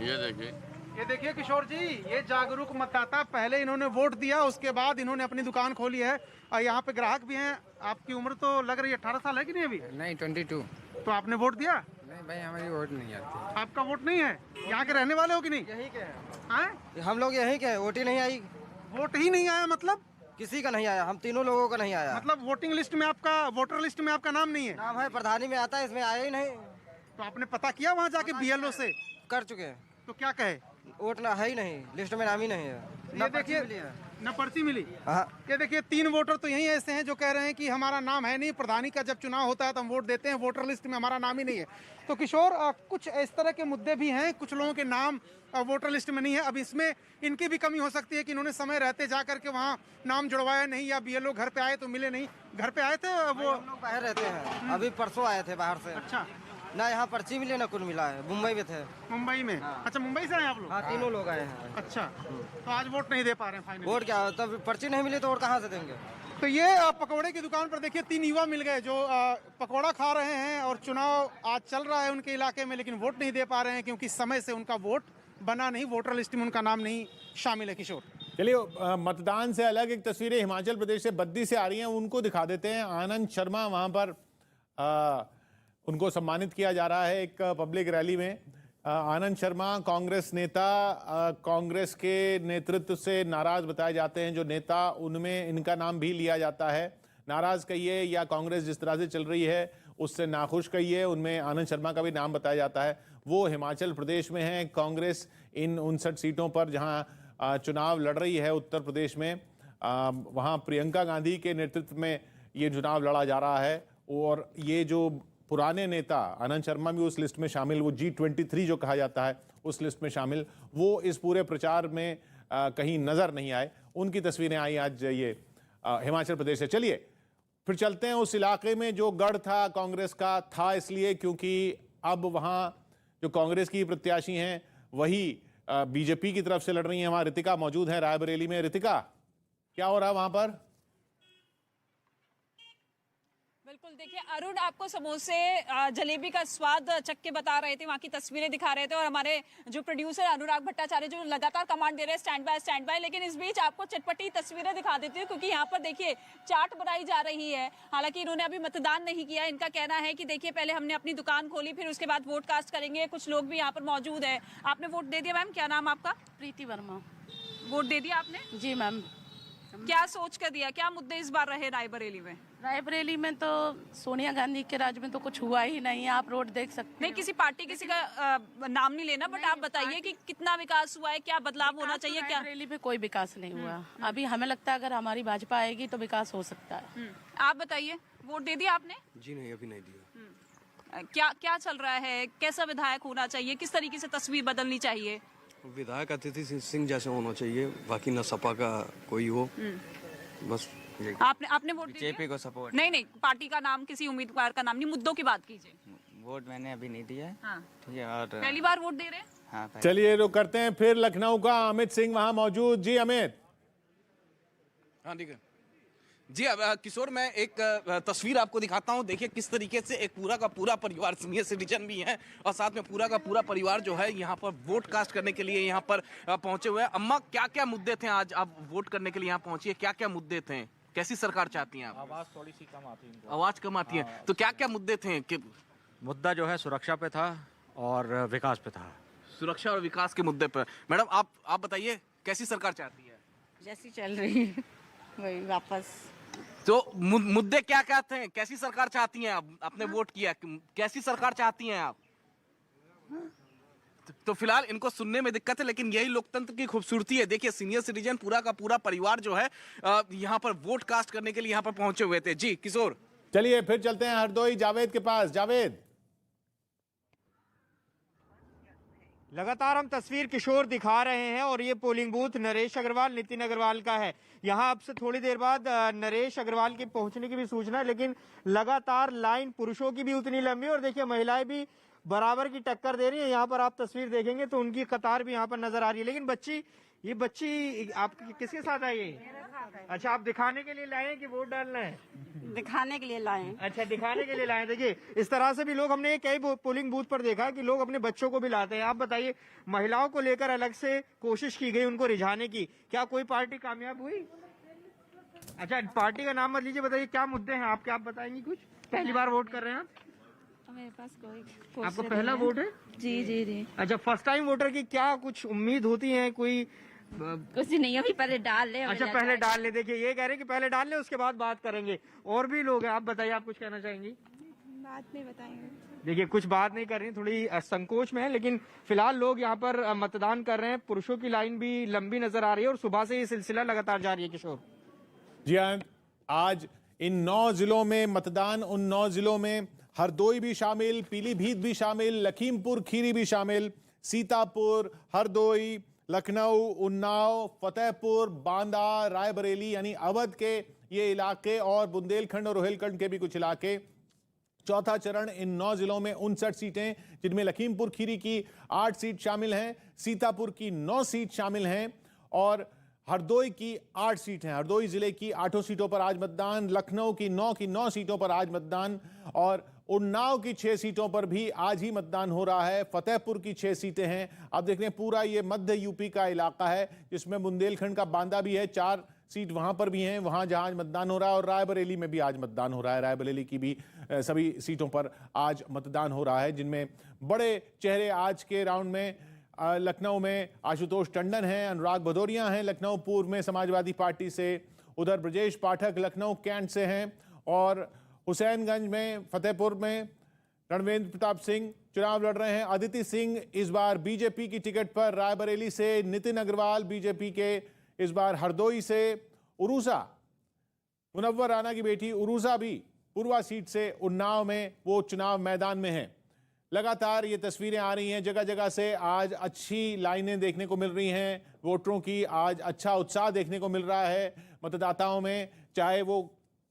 ये देखिए, ये देखिए किशोर जी, ये जागरूक मतदाता, पहले इन्होंने वोट दिया, उसके बाद इन्होंने अपनी दुकान खोली है और यहाँ पे ग्राहक भी हैं। आपकी उम्र तो लग रही है 18 साल है कि नहीं अभी? नहीं, 22। तो आपने वोट दिया? नहीं भाई, हमारी वोट नहीं आती। आपका वोट नहीं है? यहाँ के रहने वाले हो कि नहीं? यही के हैं। हैं? हम लोग यही के हैं। वोट ही नहीं आई। वोट ही नहीं आया मतलब? किसी का नहीं आया, हम तीनों लोगों का नहीं आया। मतलब वोटिंग लिस्ट में आपका, वोटर लिस्ट में आपका नाम नहीं है? नाम है, प्रधानी में आता है, इसमें आया ही नहीं। तो आपने पता किया वहाँ जाके BLO से? कर चुके हैं। तो क्या कहे? वोट ना है ही नहीं, लिस्ट में नाम ही नहीं है। ये देखिए, न पर्ची मिली। हाँ। ये देखिए 3 वोटर तो यही ऐसे हैं जो कह रहे हैं कि हमारा नाम है नहीं, प्रधानी का जब चुनाव होता है तो हम वोट देते हैं, वोटर लिस्ट में हमारा नाम ही नहीं है। तो किशोर, कुछ इस तरह के मुद्दे भी हैं, कुछ लोगों के नाम वोटर लिस्ट में नहीं है। अब इसमें इनकी भी कमी हो सकती है कि इन्होंने समय रहते जा करके वहाँ नाम जुड़वाया नहीं, या BLO घर पे आए तो मिले नहीं। घर पे आए थे वो? हम लोग बाहर रहते हैं, अभी परसों आए थे बाहर से। अच्छा। ना यहाँ पर्ची मिले ना कुछ मिला है। मुंबई में थे। मुंबई में? हाँ। अच्छा, मुंबई से आए आप लोग? हाँ, तीनों लोग आए हैं। अच्छा, तो आज वोट नहीं दे पा रहे हैं फाइनली? वोट क्या, तब पर्ची नहीं मिली तो वोट कहाँ से देंगे? तो ये पकौड़े की दुकान पर देखिए 3 युवा मिल गए जो पकौड़ा खा रहे हैं, और चुनाव आज चल रहा है उनके इलाके में, लेकिन वोट नहीं दे पा रहे हैं क्योंकि समय से उनका वोट बना नहीं, वोटर लिस्ट में उनका नाम नहीं शामिल है। किशोर, चलिए मतदान से अलग एक तस्वीरें हिमाचल प्रदेश से बद्दी से आ रही हैं, उनको दिखा देते हैं। आनंद शर्मा वहां पर उनको सम्मानित किया जा रहा है एक पब्लिक रैली में। आनंद शर्मा कांग्रेस नेता, कांग्रेस के नेतृत्व से नाराज बताए जाते हैं जो नेता, उनमें इनका नाम भी लिया जाता है। नाराज कहिए या कांग्रेस जिस तरह से चल रही है उससे नाखुश कहिए, उनमें आनंद शर्मा का भी नाम बताया जाता है। वो हिमाचल प्रदेश में है। कांग्रेस इन 59 सीटों पर जहां चुनाव लड़ रही है उत्तर प्रदेश में, वहां प्रियंका गांधी के नेतृत्व में ये चुनाव लड़ा जा रहा है। और ये जो पुराने नेता, आनंद शर्मा भी उस लिस्ट में शामिल, वो G23 जो कहा जाता है उस लिस्ट में शामिल, वो इस पूरे प्रचार में कहीं नजर नहीं आए। उनकी तस्वीरें आई आज ये हिमाचल प्रदेश से। चलिए फिर चलते हैं उस इलाके में जो गढ़ था कांग्रेस का, था इसलिए क्योंकि अब वहां जो कांग्रेस की प्रत्याशी हैं वही बीजेपी की तरफ से लड़ रही हैं। वहां रितिका मौजूद है रायबरेली में। रितिका, क्या हो रहा है वहां पर? बिल्कुल, देखिए अरुण आपको समोसे जलेबी का स्वाद चख के बता रहे थे, वहाँ की तस्वीरें दिखा रहे थे और हमारे जो प्रोड्यूसर अनुराग भट्टाचार्य जो लगातार कमांड दे रहे हैं स्टैंड बाय। लेकिन इस बीच आपको चटपटी तस्वीरें दिखा देती हूँ क्योंकि यहाँ पर देखिए चाट बनाई जा रही है। हालांकि इन्होंने अभी मतदान नहीं किया। इनका कहना है कि देखिए पहले हमने अपनी दुकान खोली, फिर उसके बाद वोट कास्ट करेंगे। कुछ लोग भी यहाँ पर मौजूद है। आपने वोट दे दिया मैम? क्या नाम आपका? प्रीति वर्मा। वोट दे दिया आपने? जी मैम। क्या सोच कर दिया? क्या मुद्दे इस बार रहे रायबरेली में? रायबरेली में तो सोनिया गांधी के राज में तो कुछ हुआ ही नहीं। आप रोड देख सकते नहीं, किसी पार्टी किसी का नाम नहीं लेना, बट आप बताइए कि कितना विकास हुआ है, क्या बदलाव होना चाहिए? क्या रायबरेली में कोई विकास नहीं हुआ अभी। हमें लगता है अगर हमारी भाजपा आएगी तो विकास हो सकता है। आप बताइए, वोट दे दिया आपने? जी नहीं, अभी नहीं दिया। क्या क्या चल रहा है? कैसा विधायक होना चाहिए? किस तरीके से तस्वीर बदलनी चाहिए? विधायक अतिथि सिंह जैसे होना चाहिए, बाकी न सपा का कोई हो, बस। आपने वोट बीजेपी को सपोर्ट? नहीं, पार्टी का नाम, किसी उम्मीदवार का नाम नहीं, मुद्दों की बात कीजिए। वोट मैंने अभी नहीं दिया है। हाँ। ठीक है। और पहली बार वोट दे रहे हैं? हाँ। चलिए रुक करते हैं फिर लखनऊ का अमित सिंह वहां मौजूद। जी अमित। हाँ ठीक है जी। अब किशोर, मैं एक तस्वीर आपको दिखाता हूँ। देखिए किस तरीके से एक पूरा का पूरा परिवार, सीनियर सिटीजन भी है और साथ में पूरा का पूरा परिवार जो है यहाँ पर वोट कास्ट करने के लिए यहाँ पर पहुंचे हुए हैं। अम्मा, क्या क्या मुद्दे थे आज आप वोट करने के लिए यहाँ पहुंची है? क्या क्या मुद्दे थे? कैसी सरकार चाहती हैं आप? आवाज थोड़ी सी कम आती है। आवाज कम आती है तो क्या क्या मुद्दे थे? मुद्दा जो है सुरक्षा पे था और विकास पे था। सुरक्षा और विकास के मुद्दे पर। मैडम आप बताइए, कैसी सरकार चाहती है? जैसी चल रही है वही वापस। तो मुद्दे क्या क्या थे? कैसी सरकार चाहती हैं आप? आपने वोट किया, कैसी सरकार चाहती हैं आप? तो फिलहाल इनको सुनने में दिक्कत है, लेकिन यही लोकतंत्र की खूबसूरती है। देखिए सीनियर सिटीजन पूरा का पूरा परिवार जो है यहाँ पर वोट कास्ट करने के लिए यहाँ पर पहुंचे हुए थे। जी किशोर। चलिए फिर चलते हैं हरदोई जावेद के पास। जावेद, लगातार हम तस्वीर किशोर दिखा रहे हैं और ये पोलिंग बूथ नरेश अग्रवाल, नितिन अग्रवाल का है। यहाँ अब से थोड़ी देर बाद नरेश अग्रवाल के पहुंचने की भी सूचना है, लेकिन लगातार लाइन पुरुषों की भी उतनी लंबी और देखिए महिलाएं भी बराबर की टक्कर दे रही है। यहाँ पर आप तस्वीर देखेंगे तो उनकी कतार भी यहाँ पर नजर आ रही है। लेकिन ये बच्ची आप किसके साथ आई है? अच्छा, आप दिखाने के लिए लाए हैं कि वोट डालना है? दिखाने के लिए लाए। अच्छा, दिखाने के लिए लाए। देखिए इस तरह से भी लोग, हमने कई पोलिंग बूथ पर देखा कि लोग अपने बच्चों को भी लाते हैं। आप बताइए, महिलाओं को लेकर अलग से कोशिश की गई उनको रिझाने की, क्या कोई पार्टी कामयाब हुई? अच्छा, पार्टी का नाम मत लीजिए, बताइए क्या मुद्दे हैं आपके, आप बताएंगी कुछ? पहली बार वोट कर रहे हैं आप? मेरे पास कोई आपका पहला वोट है? जी। अच्छा, फर्स्ट टाइम वोटर की क्या कुछ उम्मीद होती है? कोई कुछ नहीं, अभी पहले डाल ले। अच्छा, पहले डाल ले। देखिए ये कह रहे हैं कि पहले डाल ले, उसके बाद बात करेंगे। और भी लोग हैं, आप बताइए, आप कुछ कहना चाहेंगी? बात नहीं बताएंगे। देखिए कुछ बात नहीं कर रही, थोड़ी संकोच में है, लेकिन फिलहाल लोग यहाँ पर मतदान कर रहे हैं। पुरुषों की लाइन भी लंबी नजर आ रही है और सुबह से ये सिलसिला लगातार जारी है। किशोर जी हाँ, आज इन 9 जिलों में मतदान, उन 9 जिलों में हरदोई भी शामिल, पीलीभीत भी शामिल, लखीमपुर खीरी भी शामिल, सीतापुर, हरदोई, लखनऊ, उन्नाव, फतेहपुर, बांदा, रायबरेली यानी अवध के ये इलाके और बुंदेलखंड और रोहिलखंड के भी कुछ इलाके। चौथा चरण इन 9 जिलों में 59 सीटें, जिनमें लखीमपुर खीरी की 8 सीट शामिल हैं, सीतापुर की 9 सीट शामिल हैं और हरदोई की 8 सीट हैं। हरदोई जिले की 8 सीटों पर आज मतदान, लखनऊ की 9 सीटों पर आज मतदान और उन्नाव की 6 सीटों पर भी आज ही मतदान हो रहा है। फतेहपुर की 6 सीटें हैं। अब देख रहे हैं पूरा ये मध्य यूपी का इलाका है, जिसमें बुंदेलखंड का बांदा भी है, 4 सीट वहां पर भी हैं, वहां जहां आज मतदान हो रहा है और रायबरेली में भी आज मतदान हो रहा है। रायबरेली की भी सभी सीटों पर आज मतदान हो रहा है, जिनमें बड़े चेहरे आज के राउंड में लखनऊ में आशुतोष टंडन हैं, अनुराग भदौरिया हैं लखनऊ पूर्व में समाजवादी पार्टी से, उधर ब्रजेश पाठक लखनऊ कैंट से हैं और हुसैनगंज में, फतेहपुर में रणवेंद्र प्रताप सिंह चुनाव लड़ रहे हैं। अदिति सिंह इस बार बीजेपी की टिकट पर रायबरेली से, नितिन अग्रवाल बीजेपी के इस बार हरदोई से, उरूसा मुनव्वर राणा की बेटी उरूसा भी पूर्वा सीट से उन्नाव में वो चुनाव मैदान में है। लगातार ये तस्वीरें आ रही हैं जगह जगह से। आज अच्छी लाइनें देखने को मिल रही हैं वोटरों की, आज अच्छा उत्साह देखने को मिल रहा है मतदाताओं में। चाहे वो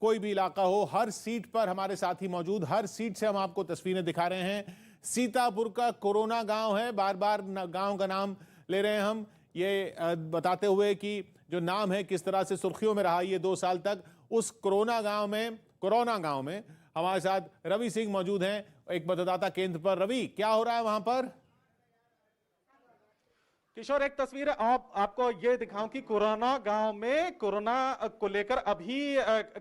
कोई भी इलाका हो, हर सीट पर हमारे साथी मौजूद, हर सीट से हम आपको तस्वीरें दिखा रहे हैं। सीतापुर का कोरोना गांव है, बार बार गांव का नाम ले रहे हैं हम, ये बताते हुए कि जो नाम है किस तरह से सुर्खियों में रहा ये 2 साल तक। उस कोरोना गांव में हमारे साथ रवि सिंह मौजूद हैं, एक मतदाता केंद्र पर। रवि, क्या हो रहा है वहां पर? किशोर, एक तस्वीर आपको ये दिखाऊं कि कोरोना गांव में कोरोना को लेकर अभी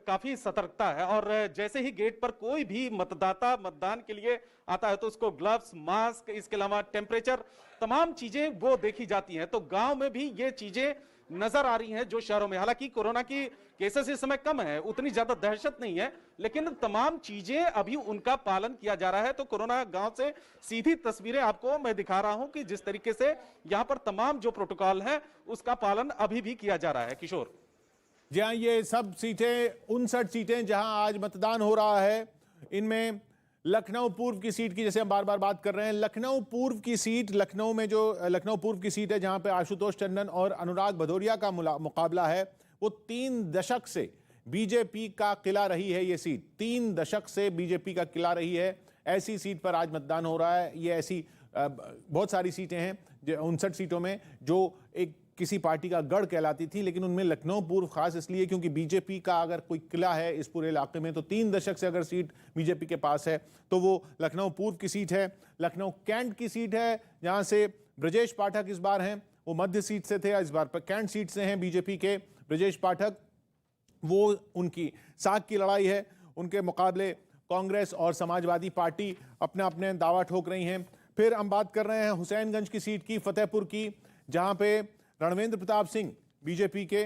काफी सतर्कता है, और जैसे ही गेट पर कोई भी मतदाता मतदान के लिए आता है तो उसको ग्लव्स, मास्क, इसके अलावा टेम्परेचर, तमाम चीजें वो देखी जाती हैं। तो गांव में भी ये चीजें नजर आ रही हैं जो शहरों में। हालांकि कोरोना की केसेस इस समय कम है, उतनी ज्यादा दहशत नहीं है, लेकिन तमाम चीजें अभी उनका पालन किया जा रहा है। तो कोरोना गांव से सीधी तस्वीरें आपको मैं दिखा रहा हूं कि जिस तरीके से यहां पर तमाम जो प्रोटोकॉल है उसका पालन अभी भी किया जा रहा है। किशोर जी हाँ, ये सब सीटें 59 सीटें जहां आज मतदान हो रहा है, इनमें लखनऊ पूर्व की सीट की जैसे हम बार बार बात कर रहे हैं, लखनऊ पूर्व की सीट, लखनऊ में जो लखनऊ पूर्व की सीट है जहां पे आशुतोष टंडन और अनुराग भदौरिया का मुकाबला है, वो 3 दशक से बीजेपी का किला रही है। ये सीट 3 दशक से बीजेपी का किला रही है। ऐसी सीट पर आज मतदान हो रहा है। ये ऐसी बहुत सारी सीटें हैं 59 सीटों में जो एक किसी पार्टी का गढ़ कहलाती थी, लेकिन उनमें लखनऊ पूर्व खास इसलिए क्योंकि बीजेपी का अगर कोई किला है इस पूरे इलाके में तो 3 दशक से अगर सीट बीजेपी के पास है तो वो लखनऊ पूर्व की सीट है। लखनऊ कैंट की सीट है जहां से ब्रजेश पाठक इस बार हैं, वो मध्य सीट से थे, इस बार पर कैंट सीट से हैं बीजेपी के ब्रजेश पाठक। वो उनकी साख की लड़ाई है, उनके मुकाबले कांग्रेस और समाजवादी पार्टी अपने अपने दावा ठोक रही हैं। फिर हम बात कर रहे हैं हुसैनगंज की सीट की, फतेहपुर की, जहां पे रणवेंद्र प्रताप सिंह बीजेपी के,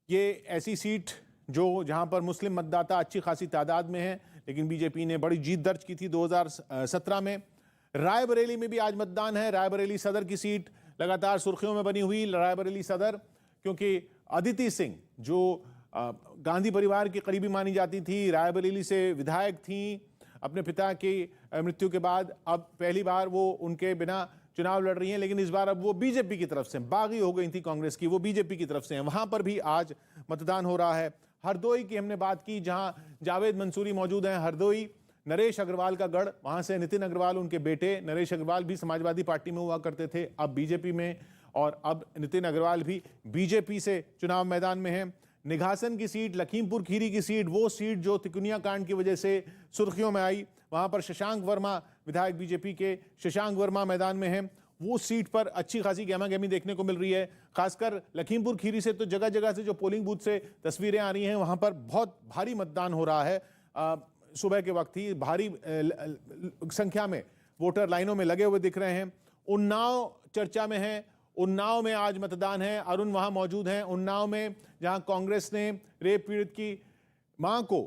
ये ऐसी सीट जो जहां पर मुस्लिम मतदाता अच्छी खासी तादाद में हैं, लेकिन बीजेपी ने बड़ी जीत दर्ज की थी 2017 में। रायबरेली में भी आज मतदान है। रायबरेली सदर की सीट लगातार सुर्खियों में बनी हुई, रायबरेली सदर, क्योंकि अदिति सिंह जो गांधी परिवार की करीबी मानी जाती थी, रायबरेली से विधायक थी, अपने पिता की मृत्यु के बाद अब पहली बार वो उनके बिना चुनाव लड़ रही हैं, लेकिन इस बार अब वो बीजेपी की तरफ से, बागी हो गई थी कांग्रेस की, वो बीजेपी की तरफ से हैं। वहां पर भी आज मतदान हो रहा है। हरदोई की हमने बात की जहां जावेद मंसूरी मौजूद हैं। हरदोई नरेश अग्रवाल का गढ़, वहां से नितिन अग्रवाल, उनके बेटे नरेश अग्रवाल भी समाजवादी पार्टी में हुआ करते थे, अब बीजेपी में, और अब नितिन अग्रवाल भी बीजेपी से चुनाव मैदान में है। निघासन की सीट, लखीमपुर खीरी की सीट, वो सीट जो तिकुनिया कांड की वजह से सुर्खियों में आई, वहां पर शशांक वर्मा, विधायक बीजेपी के शशांक वर्मा मैदान में हैं। वो सीट पर अच्छी खासी गहमा-गहमी देखने को मिल रही है। खासकर लखीमपुर खीरी से तो जगह जगह से जो पोलिंग बूथ से तस्वीरें आ रही हैं, वहां पर बहुत भारी मतदान हो रहा है। सुबह के वक्त ही भारी संख्या में वोटर लाइनों में लगे हुए दिख रहे हैं। उन्नाव चर्चा में है, उन्नाव में आज मतदान है। अरुण वहां मौजूद हैं उन्नाव में, जहां कांग्रेस ने रेप पीड़ित की मां को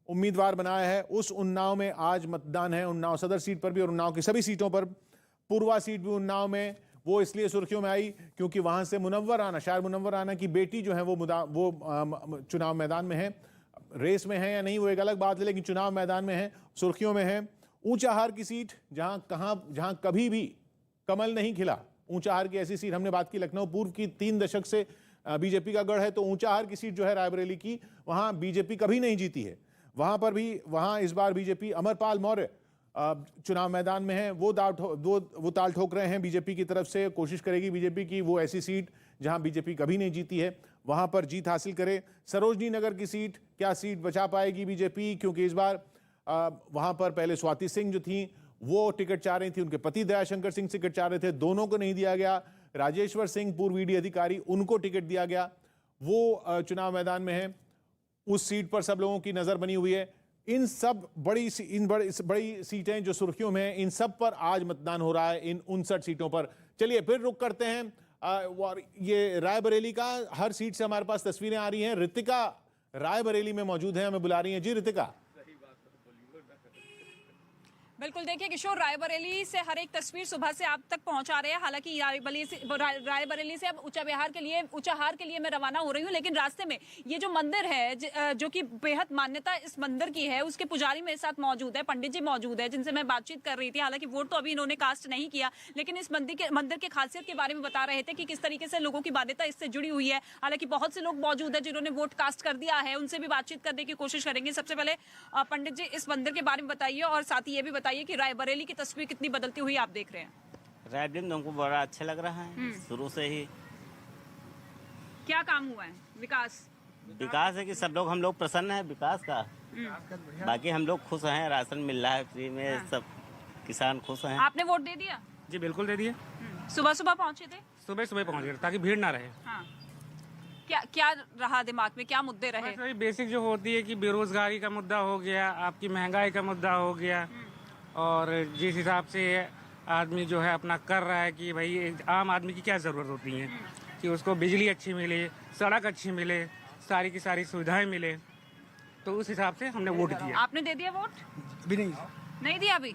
उम्मीदवार बनाया है। उस उन्नाव में आज मतदान है, उन्नाव सदर सीट पर भी और उन्नाव की सभी सीटों पर। पूर्वा सीट भी उन्नाव में, वो इसलिए सुर्खियों में आई क्योंकि वहां से मुनव्वर राना, शायर मुनव्वर राना की बेटी जो है वो चुनाव मैदान में है। रेस में है या नहीं वो एक अलग बात है, लेकिन चुनाव मैदान में है, सुर्खियों में है। ऊंचाहार की सीट, जहां कभी भी कमल नहीं खिला, ऊंचाहार की ऐसी सीट, हमने बात की लखनऊ पूर्व की, 3 दशक से बीजेपी का गढ़ है, तो ऊंचाहार की सीट जो है रायबरेली की, वहां बीजेपी कभी नहीं जीती है। वहां पर भी, वहां इस बार बीजेपी, अमरपाल मौर्य चुनाव मैदान में है, वो ताल ठोक रहे हैं बीजेपी की तरफ से। कोशिश करेगी बीजेपी की वो ऐसी सीट जहां बीजेपी कभी नहीं जीती है, वहां पर जीत हासिल करे। सरोजनी नगर की सीट, क्या सीट बचा पाएगी बीजेपी, क्योंकि इस बार वहां पर पहले स्वाति सिंह जो थी वो टिकट चाह रही थी, उनके पति दयाशंकर सिंह टिकट चाह रहे थे, दोनों को नहीं दिया गया। राजेश्वर सिंह पूर्व ईडी अधिकारी, उनको टिकट दिया गया, वो चुनाव मैदान में है। उस सीट पर सब लोगों की नजर बनी हुई है। इन बड़ी सीटें जो सुर्खियों में हैं, इन सब पर आज मतदान हो रहा है, इन 59 सीटों पर। चलिए फिर रुक करते हैं और ये रायबरेली का, हर सीट से हमारे पास तस्वीरें आ रही हैं। रितिका रायबरेली में मौजूद है, हमें बुला रही हैं। जी रितिका। बिल्कुल, देखिए किशोर, रायबरेली से हर एक तस्वीर सुबह से आप तक पहुंचा रहे हैं। हालांकि रायबरेली से अब ऊंचाहार के लिए मैं रवाना हो रही हूं, लेकिन रास्ते में ये जो मंदिर है जो कि बेहद मान्यता इस मंदिर की है, उसके पुजारी मेरे साथ मौजूद है, पंडित जी मौजूद है, जिनसे मैं बातचीत कर रही थी। हालांकि वोट तो अभी इन्होंने कास्ट नहीं किया, लेकिन इस मंदिर के खासियत के बारे में बता रहे थे कि किस तरीके से लोगों की मान्यता इससे जुड़ी हुई है। हालांकि बहुत से लोग मौजूद है जिन्होंने वोट कास्ट कर दिया है, उनसे भी बातचीत करने की कोशिश करेंगे। सबसे पहले पंडित जी, इस मंदिर के बारे में बताइए और साथ ही ये भी बताइए कि रायबरेली की तस्वीर कितनी बदलती हुई आप देख रहे हैं। रायबरेली हमको बड़ा अच्छा लग रहा है शुरू से ही। क्या काम हुआ है? विकास है कि सब लोग हम लोग प्रसन्न हैं विकास का। बाकी हम लोग खुश हैं, राशन मिल रहा है फ्री में, सब किसान खुश हैं। आपने वोट दे दिया? जी बिल्कुल दे दिए। सुबह सुबह पहुंचे थे? सुबह पहुंच गए ताकि भीड़ ना रहे। हाँ। क्या रहा दिमाग में, क्या मुद्दे रहे? वही बेसिक जो होती है कि बेरोजगारी का मुद्दा हो गया, आपकी महंगाई का मुद्दा हो गया, और जिस हिसाब से आदमी जो है अपना कर रहा है कि भाई आम आदमी की क्या ज़रूरत होती है कि उसको बिजली अच्छी मिले, सड़क अच्छी मिले, सारी की सारी सुविधाएं मिले, तो उस हिसाब से हमने वोट दिया। आपने दे दिया वोट? भी नहीं दिया अभी?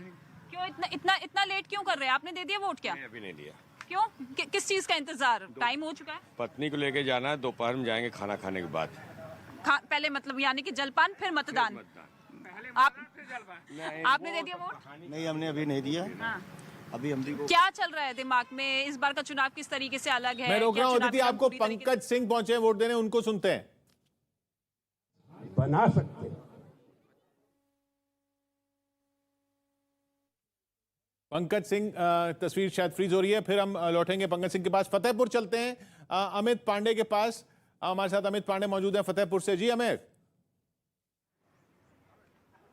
क्यों इतना लेट क्यों कर रहे हैं? आपने दे दिया वोट? क्या अभी नहीं दिया? क्यों? किस चीज का इंतजार? टाइम हो चुका है। पत्नी को लेके जाना है, दोपहर में जाएंगे खाना खाने के बाद। पहले मतलब यानी कि जलपान फिर मतदान। आपने दे दिया वोट? नहीं, हमने अभी नहीं दिया। हाँ। अभी हम क्या चल रहा है दिमाग में? इस बार का चुनाव किस तरीके से अलग है? मैं रोक रहा हूँ अदिति आपको। पंकज सिंह पहुंचे वोट देने, उनको सुनते हैं। बना सकते पंकज सिंह, तस्वीर शायद फ्रीज हो रही है, फिर हम लौटेंगे पंकज सिंह के पास। फतेहपुर चलते हैं अमित पांडे के पास। हमारे साथ अमित पांडे मौजूद हैं फतेहपुर से। जी अमित।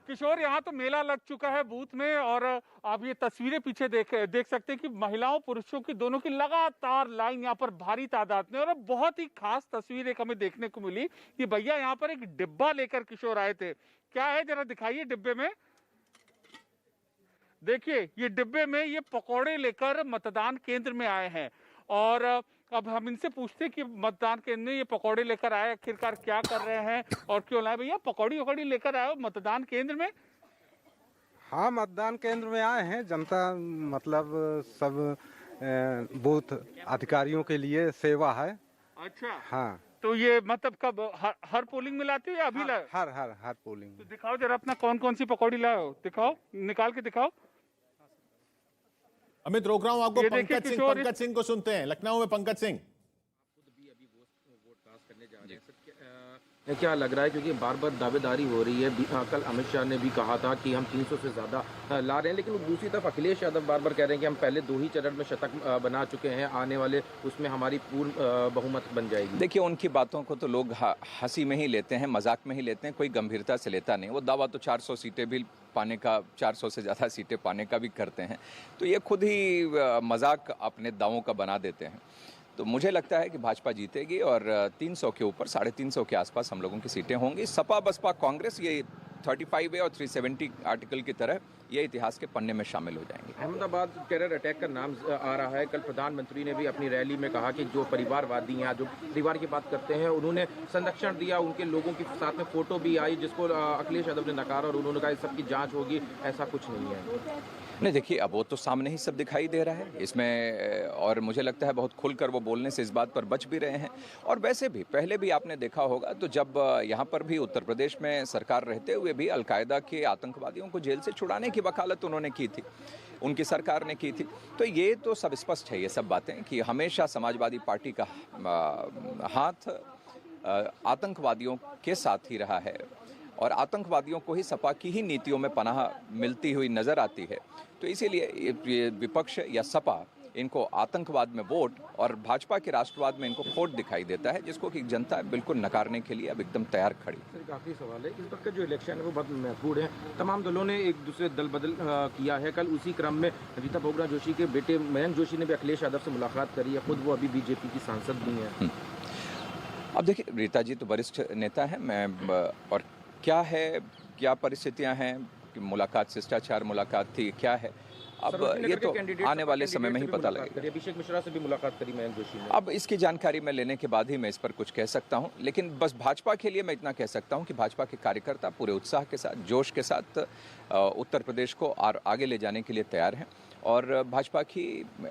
किशोर, यहाँ तो मेला लग चुका है बूथ में, और आप ये तस्वीरें पीछे देख सकते हैं कि महिलाओं पुरुषों की दोनों की लगातार लाइन यहाँ पर भारी तादाद में। और बहुत ही खास तस्वीर एक हमें देखने को मिली कि भैया यहाँ पर एक डिब्बा लेकर किशोर आए थे। क्या है जरा दिखाइए डिब्बे में। देखिए ये डिब्बे में ये पकौड़े लेकर मतदान केंद्र में आए हैं, और अब हम इनसे पूछते कि मतदान केंद्र में ये पकौड़े लेकर आए आखिरकार क्या कर रहे हैं और क्यों लाए। भैया पकौड़ी लेकर आए हो मतदान केंद्र में? हाँ, मतदान केंद्र में आए हैं। जनता मतलब सब बूथ अधिकारियों के लिए सेवा है। अच्छा। हाँ, तो ये मतलब कब हर पोलिंग में लाते हो या अभी लाए? हर पोलिंग। तो दिखाओ जरा अपना कौन सी पकौड़ी लाए हो, दिखाओ, निकाल के दिखाओ। अमित रोक रहा हूं आपको। पंकज सिंह को सुनते हैं लखनऊ में। पंकज सिंह, क्या लग रहा है, क्योंकि बार बार दावेदारी हो रही है। कल अमित शाह ने भी कहा था कि हम 300 से ज़्यादा ला रहे हैं, लेकिन दूसरी तरफ अखिलेश यादव बार बार कह रहे हैं कि हम पहले 2 ही चरण में शतक बना चुके हैं, आने वाले उसमें हमारी पूर्ण बहुमत बन जाएगी। देखिए, उनकी बातों को तो लोग हंसी में ही लेते हैं, मजाक में ही लेते हैं, कोई गंभीरता से लेता नहीं। वो दावा तो 400 सीटें भी पाने का, 400 से ज़्यादा सीटें पाने का भी करते हैं, तो ये खुद ही मजाक अपने दावों का बना देते हैं। तो मुझे लगता है कि भाजपा जीतेगी और 300 के ऊपर 350 के आसपास हम लोगों की सीटें होंगी। सपा बसपा कांग्रेस ये 35A और 370 आर्टिकल की तरह ये इतिहास के पन्ने में शामिल हो जाएंगे। अहमदाबाद टेरर अटैक का नाम आ रहा है। कल प्रधानमंत्री ने भी अपनी रैली में कहा कि जो परिवारवादी हैं, जो परिवार की बात करते हैं, उन्होंने संरक्षण दिया। उनके लोगों के साथ में फोटो भी आई, जिसको अखिलेश यादव ने नकारा, और उन्होंने कहा सबकी जाँच होगी, ऐसा कुछ नहीं है। नहीं, देखिए, अब वो तो सामने ही सब दिखाई दे रहा है इसमें, और मुझे लगता है बहुत खुलकर वो बोलने से इस बात पर बच भी रहे हैं। और वैसे भी पहले भी आपने देखा होगा, तो जब यहाँ पर भी उत्तर प्रदेश में सरकार रहते हुए भी अलकायदा के आतंकवादियों को जेल से छुड़ाने की वकालत उन्होंने की थी, उनकी सरकार ने की थी। तो ये तो सब स्पष्ट है, ये सब बातें, कि हमेशा समाजवादी पार्टी का हाथ आतंकवादियों के साथ ही रहा है, और आतंकवादियों को ही सपा की ही नीतियों में पनाह मिलती हुई नजर आती है। तो इसीलिए विपक्ष या सपा इनको आतंकवाद में वोट और भाजपा के राष्ट्रवाद में इनको खोट दिखाई देता है, जिसको कि जनता बिल्कुल नकारने के लिए अब एकदम तैयार खड़ी। सर, काफी सवाल है, इस वक्त का जो इलेक्शन है वो बहुत महत्वपूर्ण है। तमाम दलों ने एक दूसरे दल बदल किया है। कल उसी क्रम में रीता बहुगुणा जोशी के बेटे मयंक जोशी ने भी अखिलेश यादव से मुलाकात करी है। खुद वो अभी बीजेपी की सांसद भी हैं। अब देखिए, रीता जी तो वरिष्ठ नेता है, मैं और क्या है, क्या परिस्थितियां हैं, मुलाकात शिष्टाचार मुलाकात थी, क्या है, अब ये तो आने वाले समय में ही पता लगेगा। अभिषेक मिश्रा से भी मुलाकात करी मयंक जोशी ने। अब इसकी जानकारी मैं लेने के बाद ही मैं इस पर कुछ कह सकता हूं, लेकिन बस भाजपा के लिए मैं इतना कह सकता हूं कि भाजपा के कार्यकर्ता पूरे उत्साह के साथ, जोश के साथ उत्तर प्रदेश को और आगे ले जाने के लिए तैयार हैं और भाजपा की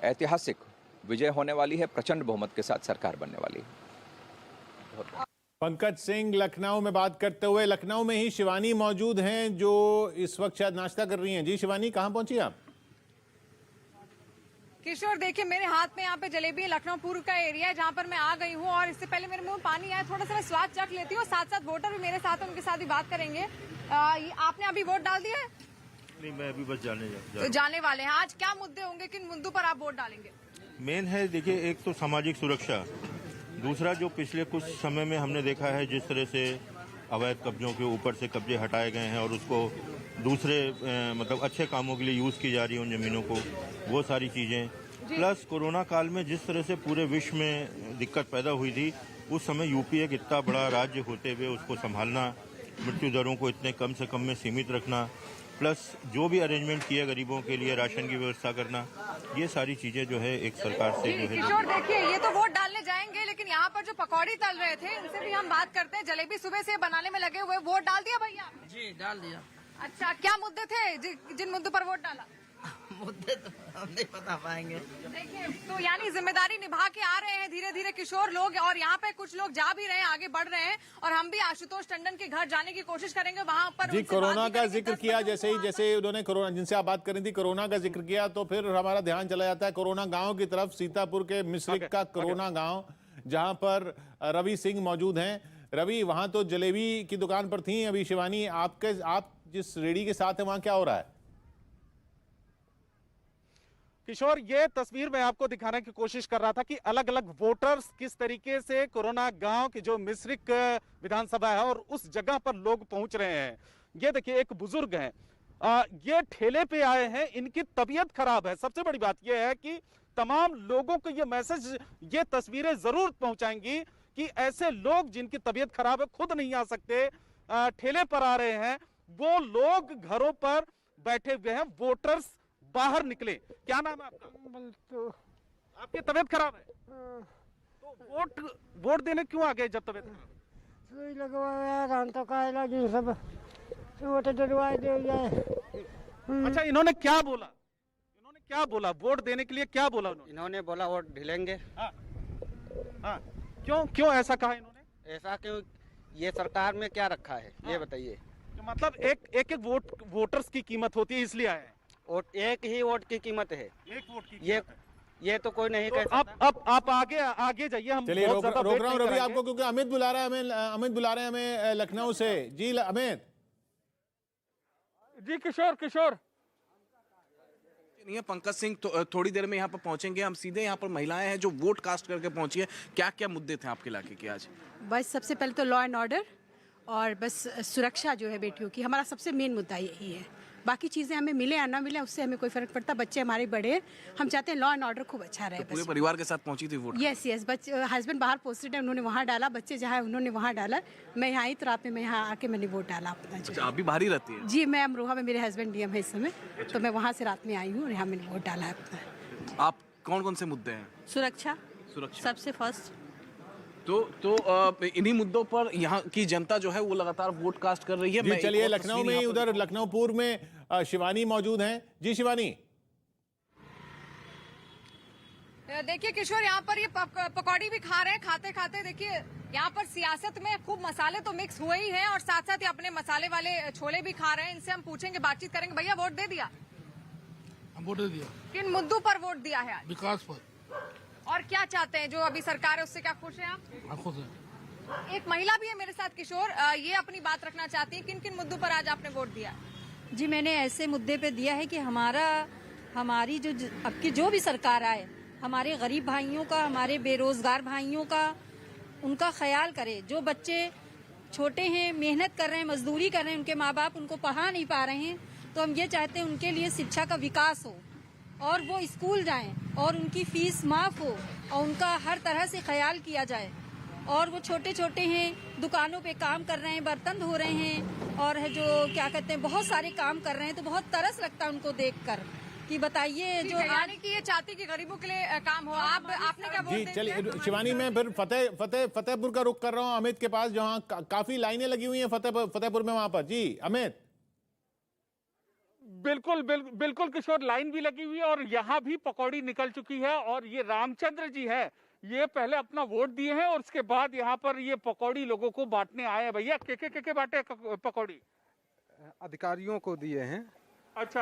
ऐतिहासिक विजय होने वाली है, प्रचंड बहुमत के साथ सरकार बनने वाली है। पंकज सिंह लखनऊ में बात करते हुए, लखनऊ में ही शिवानी मौजूद हैं जो इस वक्त शायद नाश्ता कर रही हैं। जी शिवानी, कहां पहुंची आप? किशोर देखिए, मेरे हाथ में यहाँ पे जलेबी, लखनऊ पूर्व का एरिया है जहाँ पर मैं आ गई हूँ और इससे पहले मेरे मुंह में पानी आया, थोड़ा सा मैं स्वाद चख लेती हूँ। साथ साथ वोटर भी मेरे साथ हैं, उनके साथ भी बात करेंगे। आपने अभी वोट डाल दिया है? नहीं, मैं अभी बस तो जाने वाले हैं। आज क्या मुद्दे होंगे, किन मुद्दों पर आप वोट डालेंगे? मेन है, देखिए, एक तो सामाजिक सुरक्षा, दूसरा जो पिछले कुछ समय में हमने देखा है जिस तरह से अवैध कब्जों के ऊपर से कब्जे हटाए गए हैं और उसको दूसरे मतलब अच्छे कामों के लिए यूज़ की जा रही है उन ज़मीनों को, वो सारी चीज़ें, प्लस कोरोना काल में जिस तरह से पूरे विश्व में दिक्कत पैदा हुई थी, उस समय यूपी एक इतना बड़ा राज्य होते हुए उसको संभालना, मृत्यु दरों को इतने कम से कम में सीमित रखना, प्लस जो भी अरेंजमेंट किए गरीबों के लिए राशन की व्यवस्था करना, ये सारी चीजें जो है एक सरकार से जो है। किशोर देखिए, ये तो वोट डालने जाएंगे, लेकिन यहाँ पर जो पकौड़ी तल रहे थे इनसे भी हम बात करते हैं। जलेबी सुबह से बनाने में लगे हुए, वोट डाल दिया भैया? जी डाल दिया। अच्छा, क्या मुद्दे थे जिन मुद्दों पर वोट डाला? मुद्दे तो हम नहीं बता पाएंगे। देखिए, तो यानी जिम्मेदारी निभा के आ रहे हैं धीरे धीरे किशोर लोग, और यहाँ पे कुछ लोग जा भी रहे हैं, आगे बढ़ रहे हैं, और हम भी आशुतोष टंडन के घर जाने की कोशिश करेंगे। वहाँ पर जी कोरोना का जिक्र किया, जैसे उन्होंने कोरोना, जिनसे आप बात कर रही थी, कोरोना का जिक्र किया तो फिर हमारा ध्यान चला जाता है कोरोना गाँव की तरफ, सीतापुर के मिश्रिक का कोरोना गाँव, जहाँ पर रवि सिंह मौजूद हैं। रवि, वहाँ तो जलेबी की दुकान पर थी अभी शिवानी, आप जिस रेडी के साथ है वहाँ क्या हो रहा है? किशोर, ये तस्वीर मैं आपको दिखाने की कोशिश कर रहा था कि अलग अलग वोटर्स किस तरीके से कोरोना गांव की जो मिश्रिक विधानसभा है और उस जगह पर लोग पहुंच रहे हैं। ये देखिए, एक बुजुर्ग हैं, ये ठेले पे आए हैं, इनकी तबीयत खराब है। सबसे बड़ी बात यह है कि तमाम लोगों को ये मैसेज, ये तस्वीरें जरूर पहुंचाएंगी कि ऐसे लोग जिनकी तबीयत खराब है, खुद नहीं आ सकते, ठेले पर आ रहे हैं, वो लोग घरों पर बैठे हुए हैं, वोटर्स बाहर निकले। क्या नाम है आपका? आपकी तबीयत खराब है तो वोट देने क्यों आ गए जब तबीयत खराब? सुई लगवाया तो का इलाज सब वोट डलवाए दे जाए। अच्छा, इन्होंने क्या बोला? वोट देने के लिए क्या बोला इन्होंने बोला वोट ढिलेंगे। हाँ, क्यों ऐसा कहा इन्होंने? ऐसा क्यों? ये सरकार में क्या रखा है ये बताइए। मतलब एक वोटर्स की कीमत होती है, इसलिए आए हैं। वोट एक ही वोट की कीमत है, एक वोट की ये तो कोई नहीं कह सकता। अब आप आगे जाइए, हम चलिए रोक रहा हूँ रवि आपको, क्योंकि अमित बुला रहा है हमें लखनऊ से। जी अमित। जी किशोर नहीं है, पंकज सिंह थोड़ी देर में यहाँ पर पहुंचेंगे। हम सीधे यहाँ पर महिलाएं हैं जो वोट कास्ट करके पहुंची है। क्या क्या मुद्दे थे आपके इलाके के आज? बस सबसे पहले तो लॉ एंड ऑर्डर और बस सुरक्षा जो है बेटियों की, हमारा सबसे मेन मुद्दा यही है। बाकी चीज़ें हमें मिले या ना मिले उससे हमें कोई फर्क पड़ता। बच्चे हमारे बड़े, हम चाहते हैं लॉ एंड ऑर्डर खूब अच्छा रहे। तो पूरे परिवार के साथ पहुंची थी वोट? यस, बच्चे, हस्बैंड बाहर पोस्टेड है, उन्होंने वहाँ डाला, बच्चे जहाँ है उन्होंने वहाँ डाला, मैं यहाँ आई तो रात में मैं यहाँ आके मैंने वोट डाला अपना। अच्छा, आप भी बाहर ही रहती है? जी, मैं अमरोहा में, मेरे हस्बैंड डीएम है इस समय, तो मैं वहाँ से रात में आई हूँ और यहाँ मैंने वोट डाला है अपना। आप कौन कौन से मुद्दे हैं? सुरक्षा सबसे फर्स्ट। तो इन्हीं मुद्दों पर यहाँ की जनता जो है वो लगातार वोट कास्ट कर रही है। चलिए लखनऊ में, उधर लखनऊ पूर्व में शिवानी मौजूद हैं। जी शिवानी। देखिए किशोर, यहाँ पर ये पकौड़ी भी खा रहे हैं, खाते खाते देखिए यहाँ पर सियासत में खूब मसाले तो मिक्स हुए ही हैं और साथ साथ ये अपने मसाले वाले छोले भी खा रहे हैं। इनसे हम पूछेंगे, बातचीत करेंगे। भैया वोट दे दिया? हम वोट दे दिया। किन मुद्दों पर वोट दिया है आज? विकास पर। और क्या चाहते हैं जो अभी सरकार है उससे, क्या खुश हैं आप? खुश है। एक महिला भी है मेरे साथ किशोर, ये अपनी बात रखना चाहती है। किन किन मुद्दों पर आज आपने वोट दिया? जी, मैंने ऐसे मुद्दे पे दिया है कि हमारी जो अब की जो भी सरकार आए, हमारे गरीब भाइयों का, हमारे बेरोजगार भाइयों का, उनका ख्याल करे। जो बच्चे छोटे हैं, मेहनत कर रहे हैं, मजदूरी कर रहे हैं, उनके माँ बाप उनको पढ़ा नहीं पा रहे हैं, तो हम ये चाहते हैं उनके लिए शिक्षा का विकास हो और वो स्कूल जाएं और उनकी फीस माफ़ हो और उनका हर तरह से ख्याल किया जाए। और वो छोटे छोटे हैं, दुकानों पे काम कर रहे हैं, बर्तन धो रहे हैं और है जो क्या कहते हैं बहुत सारे काम कर रहे हैं, तो बहुत तरस लगता है उनको देखकर कि बताइए जो यानी कि ये चाहती कि गरीबों के लिए काम हो। आपने क्या जी चलिए शिवानी, मैं फिर फतेहपुर का रुख कर रहा हूँ अमित के पास, जहाँ काफी लाइनें लगी हुई हैं फतेहपुर में, वहां पर। जी अमित। बिल्कुल किशोर, लाइन भी लगी हुई है और यहाँ भी पकौड़ी निकल चुकी है। और ये रामचंद्र जी है, ये पहले अपना वोट दिए हैं और उसके बाद यहाँ पर ये पकौड़ी लोगों को बांटने आए हैं। भैया के बांटे पकौड़ी? अधिकारियों को दिए हैं। अच्छा,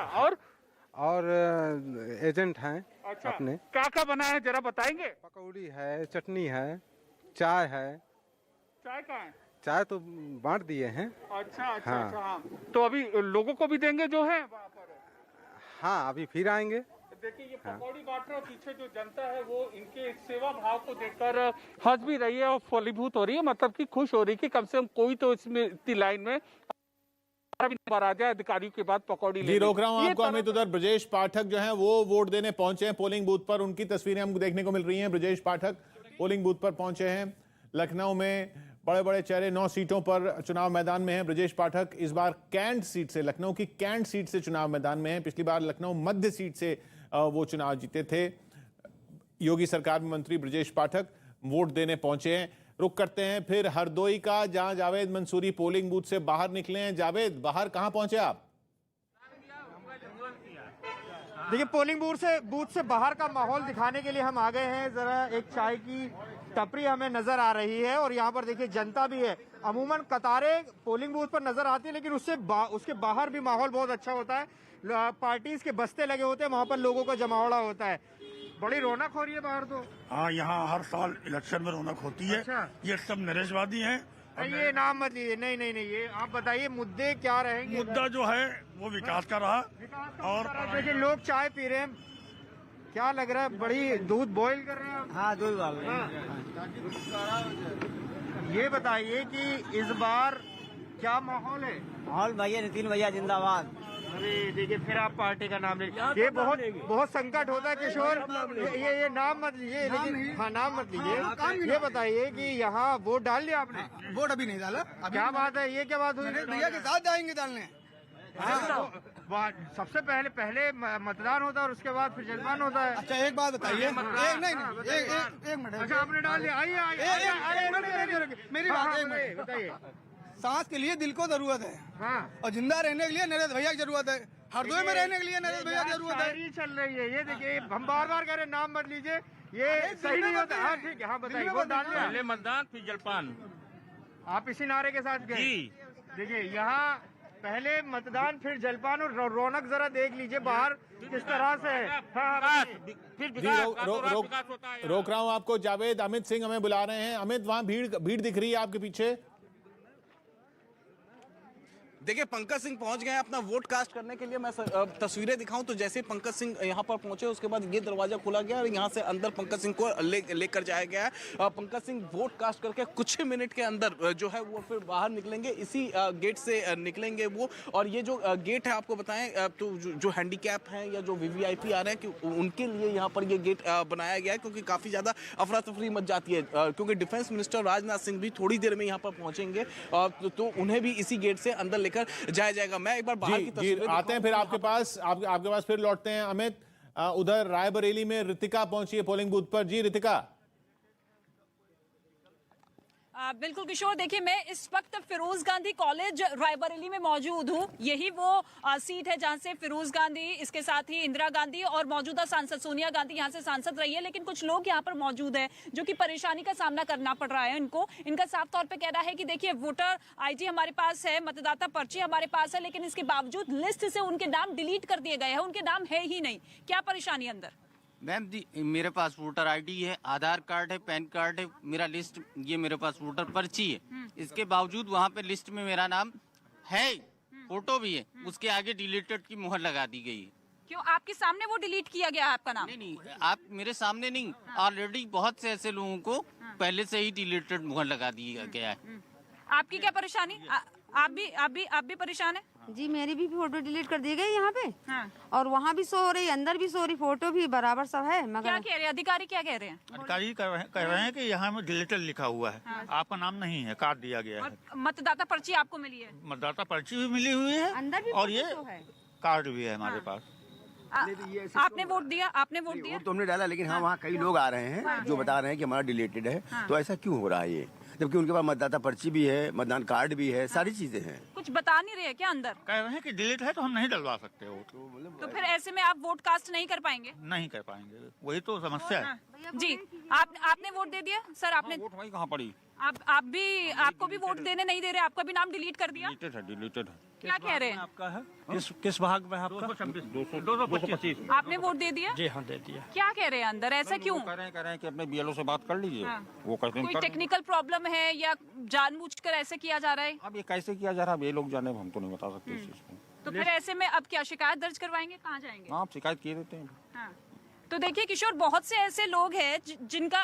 और एजेंट हैं। अच्छा, अपने क्या क्या बना है जरा बताएंगे? पकौड़ी है, चटनी है, चाय है। चाय कहाँ है? चाय तो बांट दिए हैं। अच्छा। हाँ। तो अभी लोगों को भी देंगे जो है वहाँ पर? हाँ, अभी फिर आएंगे। देखिए ये पकौड़ी बांट रहे हो, पीछे जो जनता है वो इनके सेवा भाव को देखकर हंस भी रही है और फलीभूत हो रही है, मतलब कि खुश हो रही है कि कम से कम कोई तो इसमें इतनी लाइन में आ जाए अधिकारियों के बाद पकौड़ी। जी रोक रहा हूँ आपको अमित। उधर ब्रजेश पाठक जो है वो वोट देने पहुंचे हैं पोलिंग बूथ पर, उनकी तस्वीरें हमको देखने को मिल रही हैं। ब्रजेश पाठक पोलिंग बूथ पर पहुंचे हैं। लखनऊ में बड़े बड़े चेहरे 9 सीटों पर चुनाव मैदान में हैं। ब्रजेश पाठक इस बार कैंट सीट से, लखनऊ की कैंट सीट से चुनाव मैदान में हैं। पिछली बार लखनऊ मध्य सीट से वो चुनाव जीते थे। योगी सरकार में मंत्री ब्रजेश पाठक वोट देने पहुंचे हैं। रुक करते हैं फिर हरदोई का, जहां जावेद मंसूरी पोलिंग बूथ से बाहर निकले हैं। जावेद, बाहर कहां पहुंचे आप? देखिए पोलिंग बूथ से बाहर का माहौल दिखाने के लिए हम आ गए हैं। जरा एक चाय की टपरी हमें नजर आ रही है और यहाँ पर देखिए जनता भी है। अमूमन कतारें पोलिंग बूथ पर नजर आती है, लेकिन उसके बाहर भी माहौल बहुत अच्छा होता है। पार्टीज के बस्ते लगे होते हैं, वहाँ पर लोगों का जमावड़ा होता है। बड़ी रौनक हो रही है बाहर तो। हाँ, यहाँ हर साल इलेक्शन में रौनक होती है। अच्छा। ये सब नरेशवादी हैं। ये नाम मत लीजिए। नहीं, ये आप बताइए मुद्दे क्या रहेंगे? मुद्दा जो है वो विकास का रहा। और देखिए लोग चाय पी रहे हैं, क्या लग रहा है? बड़ी दूध बॉईल कर रहे हैं? हाँ, दूध डाल रहे हैं। ये बताइए कि इस बार क्या माहौल है? माहौल भैया नितिन भैया जिंदाबाद। अरे देखिए फिर आप पार्टी का नाम ले, ये बहुत संकट होता है किशोर। ये नाम मत लीजिए, लेकिन हाँ नाम मत लीजिए। ये बताइए कि यहाँ वोट डाल लिया आपने? वोट अभी नहीं डाला। क्या बात है, ये क्या बात हुई? भैया के साथ जाएंगे डालने। सबसे पहले मतदान होता है और उसके बाद फिर जलपान होता है। अच्छा एक बात बताइए, एक मिनट। अच्छा आपने डाल दिया, आइए मेरी बात बताइए। सांस के लिए दिल को जरूरत है। हाँ। और जिंदा रहने के लिए नरेश भैया की जरूरत है। हरदोई में रहने के लिए नरेश भैया की जरूरत है। चल रही है ये देखिए, हम बार कह रहे नाम मत लीजिए, ये सही नहीं होता। हाँ ठीक है, हाँ बताइए। वोट डाल दिया? पहले मतदान फिर जलपान। आप इसी नारे के साथ गए? देखिए यहाँ पहले मतदान फिर जलपान और रौनक जरा देख लीजिए बाहर किस तरह से है। रोक रहा हूँ आपको जावेद। अमित सिंह हमें बुला रहे हैं। अमित, वहाँ भीड़ दिख रही है आपके पीछे? देखिए पंकज सिंह पहुंच गए अपना वोट कास्ट करने के लिए। मैं तस्वीरें दिखाऊं तो जैसे पंकज सिंह यहां पर पहुंचे उसके बाद ये दरवाजा खोला गया और यहां से अंदर पंकज सिंह को लेकर जाया गया है। पंकज सिंह वोट कास्ट करके कुछ ही मिनट के अंदर जो है वो फिर बाहर निकलेंगे, इसी गेट से निकलेंगे वो। और ये जो गेट है आपको बताएं तो जो हैंडीकैप है या जो VVIP आ रहे हैं कि उनके लिए यहाँ पर ये गेट बनाया गया है, क्योंकि काफी ज्यादा अफरा तफरी मच जाती है। क्योंकि डिफेंस मिनिस्टर राजनाथ सिंह भी थोड़ी देर में यहाँ पर पहुंचेंगे तो उन्हें भी इसी गेट से अंदर जाया जाएगा। मैं एक बार बाहर की तस्वीरें आते हैं फिर आपके पास फिर लौटते हैं। अमित, उधर रायबरेली में रितिका पहुंची है पोलिंग बूथ पर। जी रितिका। बिल्कुल किशोर, देखिए मैं इस वक्त फिरोज गांधी कॉलेज रायबरेली में मौजूद हूँ। यही वो सीट है जहां से फिरोज गांधी, इसके साथ ही इंदिरा गांधी और मौजूदा सांसद सोनिया गांधी यहां से सांसद रही है। लेकिन कुछ लोग यहां पर मौजूद हैं जो कि परेशानी का सामना करना पड़ रहा है इनको। इनका साफ तौर पे कहना है कि देखिए वोटर ID हमारे पास है, मतदाता पर्ची हमारे पास है, लेकिन इसके बावजूद लिस्ट से उनके नाम डिलीट कर दिए गए हैं, उनके नाम है ही नहीं। क्या परेशानी अंदर? मैम जी, मेरे पास वोटर ID है, आधार कार्ड है, पैन कार्ड है, मेरा लिस्ट, ये मेरे पास वोटर पर्ची है। इसके बावजूद वहाँ पे लिस्ट में मेरा नाम है, फोटो भी है, उसके आगे डिलीटेड की मुहर लगा दी गई है। क्यों, आपके सामने वो डिलीट किया गया है आपका नाम? नहीं, आप मेरे सामने नहीं, ऑलरेडी बहुत से ऐसे लोगों को पहले से ही डिलीटेड मुहर लगा दिया गया है। आपकी क्या परेशानी? आप भी परेशान है? जी, मेरी भी फोटो डिलीट कर दी गई यहाँ पे। हाँ। और वहाँ भी सो रही, अंदर भी सो रही, फोटो भी बराबर सब है। मगर क्या कह रहे हैं अधिकारी, क्या कह रहे हैं? अधिकारी कह रहे हैं कि यहाँ में डिलीटेड लिखा हुआ है। हाँ। आपका नाम नहीं है, काट दिया गया है। मतदाता पर्ची आपको मिली है? मतदाता पर्ची भी मिली हुई है, अंदर भी और ये कार्ड भी है हमारे पास। आपने वोट दिया? आपने वोट दिया? वोट तो हमने डाला, लेकिन हाँ वहाँ कई लोग आ रहे हैं जो बता रहे हैं कि हमारा डिलीटेड है। तो ऐसा क्यों हो रहा है ये, जबकि उनके पास मतदाता पर्ची भी है, मतदान कार्ड भी है, सारी चीजें हैं। कुछ बता नहीं रहे क्या अंदर? कह रहे हैं कि डिलीट है तो हम नहीं डलवा सकते हो। तो फिर ऐसे में आप वोट कास्ट नहीं कर पाएंगे? नहीं कर पाएंगे, वही तो समस्या है। जी, आपने वोट दे दिया सर? आपने वोट वही कहाँ पड़ी? आप भी, आपको भी वोट देने नहीं दे रहे? आपका भी नाम डिलीट कर दिया? डिलीटेड है। क्या कह रहे हैं? आपका है किस भाग में? आपका 225। आपने वोट दे दिया? जी हाँ, दे दिया। क्या कह रहे हैं अंदर? ऐसा क्यों कह रहे हैं कि अपने बीएलओ से बात कर लीजिए। वो कहते हैं कोई टेक्निकल प्रॉब्लम है या जानबूझकर ऐसे किया जा रहा है? अब ये कैसे किया जा रहा है ये लोग जाने, हम तो नहीं बता सकते इस चीज को। तो फिर ऐसे में अब क्या शिकायत दर्ज करवाएंगे? कहाँ जाएंगे? आप शिकायत किए देते हैं। हाँ। तो देखिए किशोर, बहुत से ऐसे लोग हैं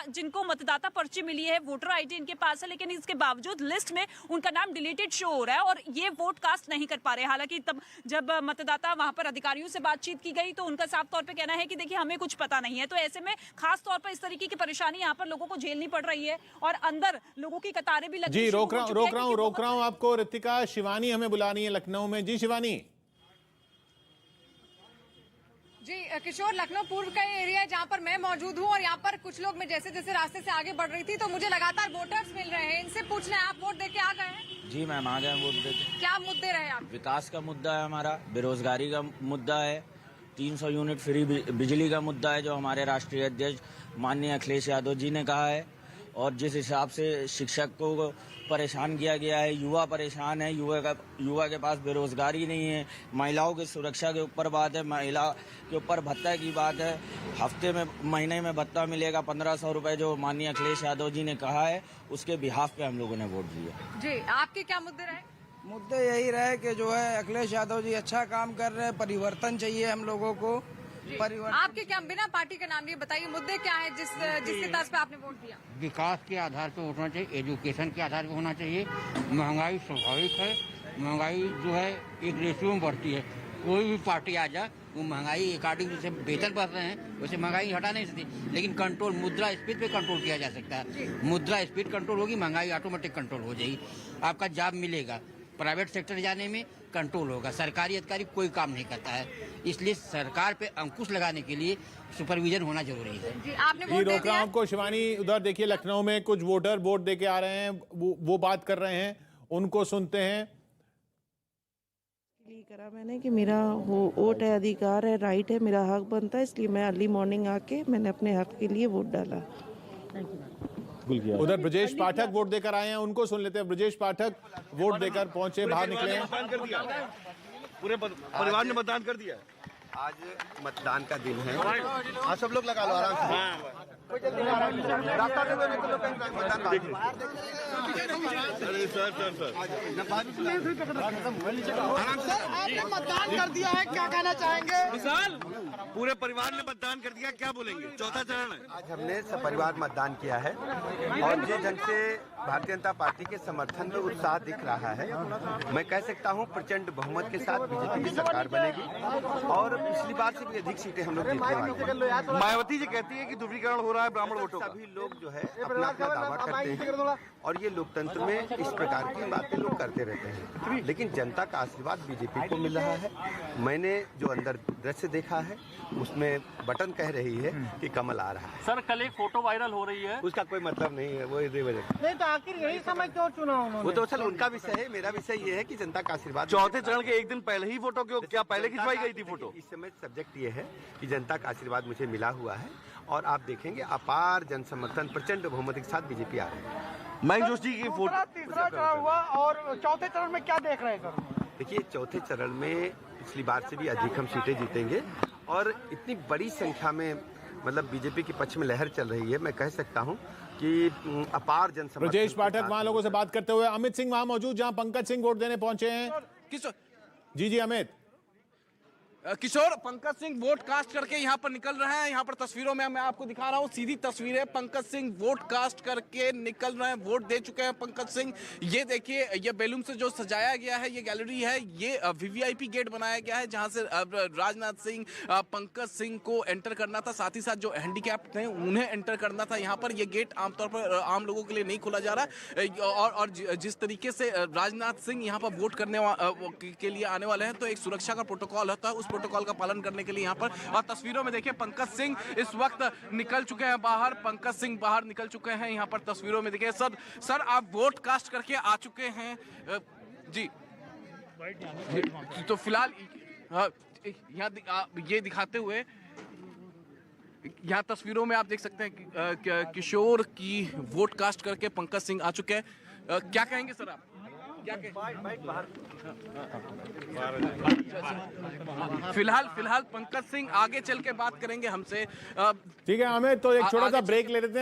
जिनको मतदाता पर्ची मिली है, वोटर आईडी इनके पास है, लेकिन इसके बावजूद लिस्ट में उनका नाम डिलीटेड शो हो रहा है और ये वोट कास्ट नहीं कर पा रहे। हालांकि तब जब मतदाता वहां पर अधिकारियों से बातचीत की गई तो उनका साफ तौर पे कहना है कि देखिए हमें कुछ पता नहीं है। तो ऐसे में खास तौर पर इस तरीके की परेशानी यहाँ पर लोगों को झेलनी पड़ रही है और अंदर लोगों की कतारें भी लगी। जी रोक रहा हूँ आपको रितिका। शिवानी हमें बुलानी है लखनऊ में। जी शिवानी। जी किशोर, लखनऊ पूर्व का ये एरिया है जहाँ पर मैं मौजूद हूँ और यहाँ पर कुछ लोग, मैं जैसे जैसे रास्ते से आगे बढ़ रही थी तो मुझे लगातार वोटर्स मिल रहे हैं। इनसे पूछना है, आप वोट देके आ गए हैं? जी मैम, आ गए वोट देके। क्या मुद्दे रहे आप? विकास का मुद्दा है हमारा, बेरोजगारी का मुद्दा है, 300 यूनिट फ्री बिजली का मुद्दा है जो हमारे राष्ट्रीय अध्यक्ष माननीय अखिलेश यादव जी ने कहा है। और जिस हिसाब से शिक्षक को परेशान किया गया है, युवा परेशान है, युवा के पास बेरोजगारी नहीं है, महिलाओं की सुरक्षा के ऊपर बात है, महिला के ऊपर भत्ता की बात है। हफ्ते में, महीने में भत्ता मिलेगा 1500 रुपए जो माननीय अखिलेश यादव जी ने कहा है, उसके बिहाफ पे हम लोगों ने वोट दिया। जी, आपके क्या मुद्दे रहे? मुद्दे यही रहे कि जो है अखिलेश यादव जी अच्छा काम कर रहे हैं, परिवर्तन चाहिए हम लोगों को। आपके क्या, बिना पार्टी का नाम लिए बताइए, मुद्दे क्या है जिसके तर्ज पे आपने वोट दिया? विकास के आधार पर होना चाहिए, एजुकेशन के आधार पर होना चाहिए। महंगाई स्वाभाविक है, महंगाई जो है एक रेशियो में बढ़ती है। कोई भी पार्टी आ जाए वो महंगाई अकॉर्डिंग जैसे वेतन बढ़ रहे हैं वैसे महंगाई हटा नहीं सकती, लेकिन कंट्रोल मुद्रा स्फीति पे कंट्रोल किया जा सकता है। मुद्रा स्फीति कंट्रोल होगी, महंगाई ऑटोमेटिक कंट्रोल हो जाएगी, आपका जॉब मिलेगा, प्राइवेट सेक्टर जाने में कंट्रोल होगा। सरकारी अधिकारी कोई काम नहीं करता है, इसलिए सरकार पे अंकुश लगाने के लिए सुपरविजन होना जरूरी है। जी, आपने वोट दे रोक रहा हूं आपको शिवानी। उधर देखिए लखनऊ में कुछ वोटर वोट देके आ रहे हैं, वो बात कर रहे हैं, उनको सुनते हैं। करा मैंने कि मेरा वोट है, अधिकार है, राइट है, मेरा हक बनता है, इसलिए मैं अर्ली मॉर्निंग आके मैंने अपने हक के लिए वोट डाला। उधर ब्रजेश पाठक वोट देकर आए हैं, उनको सुन लेते हैं। ब्रजेश पाठक वोट देकर पहुंचे, बाहर निकले। पूरे परिवार ने मतदान कर दिया। आज मतदान का दिन है, आज सब लोग लगा लो आराम से। आपने मतदान कर दिया है, क्या कहना चाहेंगे? पूरे परिवार ने मतदान कर दिया, क्या बोलेंगे? चौथा चरण है। आज हमने सब परिवार मतदान किया है और जिस ढंग से भारतीय जनता पार्टी के समर्थन में उत्साह दिख रहा है, मैं कह सकता हूं प्रचंड बहुमत के साथ बीजेपी की सरकार बनेगी और पिछली बार से भी अधिक सीटें हम लोग जीतने वाले हैं। मायावती जी कहती है कि ध्रुवीकरण हो रहा है ब्राह्मण वोटों का। सभी लोग जो है अपना अपना दावा करते हैं और ये लोकतंत्र में इस प्रकार की बातें लोग करते रहते हैं, लेकिन जनता का आशीर्वाद बीजेपी को मिल रहा है। मैंने जो अंदर दृश्य देखा है उसमें बटन कह रही है कि कमल आ रहा है। सर कल एक फोटो वायरल हो रही है, उसका कोई मतलब नहीं है, वो इसी वजह नहीं तो आखिर यही समय क्यों चुना उन्होंने? वो तो असल उनका विषय है, मेरा विषय ये है कि जनता का आशीर्वाद। चौथे चरण के एक दिन पहले ही फोटो क्यों, क्या पहले खिंचवाई गई थी फोटो? इस समय सब्जेक्ट ये है कि जनता का आशीर्वाद मुझे मिला हुआ है और आप देखेंगे अपार जन समर्थन प्रचंड बहुमत के साथ बीजेपी आ रही है। मयंक जोशी की फोटो। तीसरा चरण हुआ और चौथे चरण में क्या देख रहे हैं सर? देखिए चौथे चरण में पिछली बार से भी अधिक हम सीटें जीतेंगे और इतनी बड़ी संख्या में मतलब बीजेपी के पक्ष में लहर चल रही है। मैं कह सकता हूं कि अपार जन समर्थन। ब्रजेश पाठक वहां लोगों से बात करते हुए। अमित सिंह वहां मौजूद जहां पंकज सिंह वोट देने पहुंचे हैं। जी अमित। किशोर, पंकज सिंह वोट कास्ट करके यहाँ पर निकल रहे हैं। यहाँ पर तस्वीरों में मैं आपको दिखा रहा हूँ, सीधी तस्वीरें। पंकज सिंह वोट कास्ट करके निकल रहे हैं, वोट दे चुके हैं पंकज सिंह। ये देखिए, ये बैलून से जो सजाया गया है, ये गैलरी है, ये वीवीआईपी गेट बनाया गया है जहाँ से राजनाथ सिंह, पंकज सिंह को एंटर करना था, साथ ही साथ जो हैंडीकैप्ड थे उन्हें एंटर करना था। यहाँ पर ये गेट आमतौर पर आम लोगों के लिए नहीं खोला जा रहा। और जिस तरीके से राजनाथ सिंह यहाँ पर वोट करने के लिए आने वाले हैं तो एक सुरक्षा का प्रोटोकॉल होता है, उस प्रोटोकॉल का पालन करने के लिए यहाँ पर। और तस्वीरों में देखिए पंकज सिंह इस वक्त निकल चुके हैं बाहर, पंकज सिंह बाहर निकल चुके हैं यहाँ पर तस्वीरों में देखिए। सर आप वोट कास्ट करके आ चुके हैं जी, तो फिलहाल यहाँ ये दिखाते हुए यहाँ तस्वीरों में आप देख सकते हैं कि किशोर की वोट कास्ट करके पंकज सिंह आ चुके हैं। क्या कहेंगे सर आप? क्या फिलहाल पंकज सिंह आगे चल के बात करेंगे हमसे। ठीक है, हमें तो एक छोटा सा ब्रेक ले लेते हैं।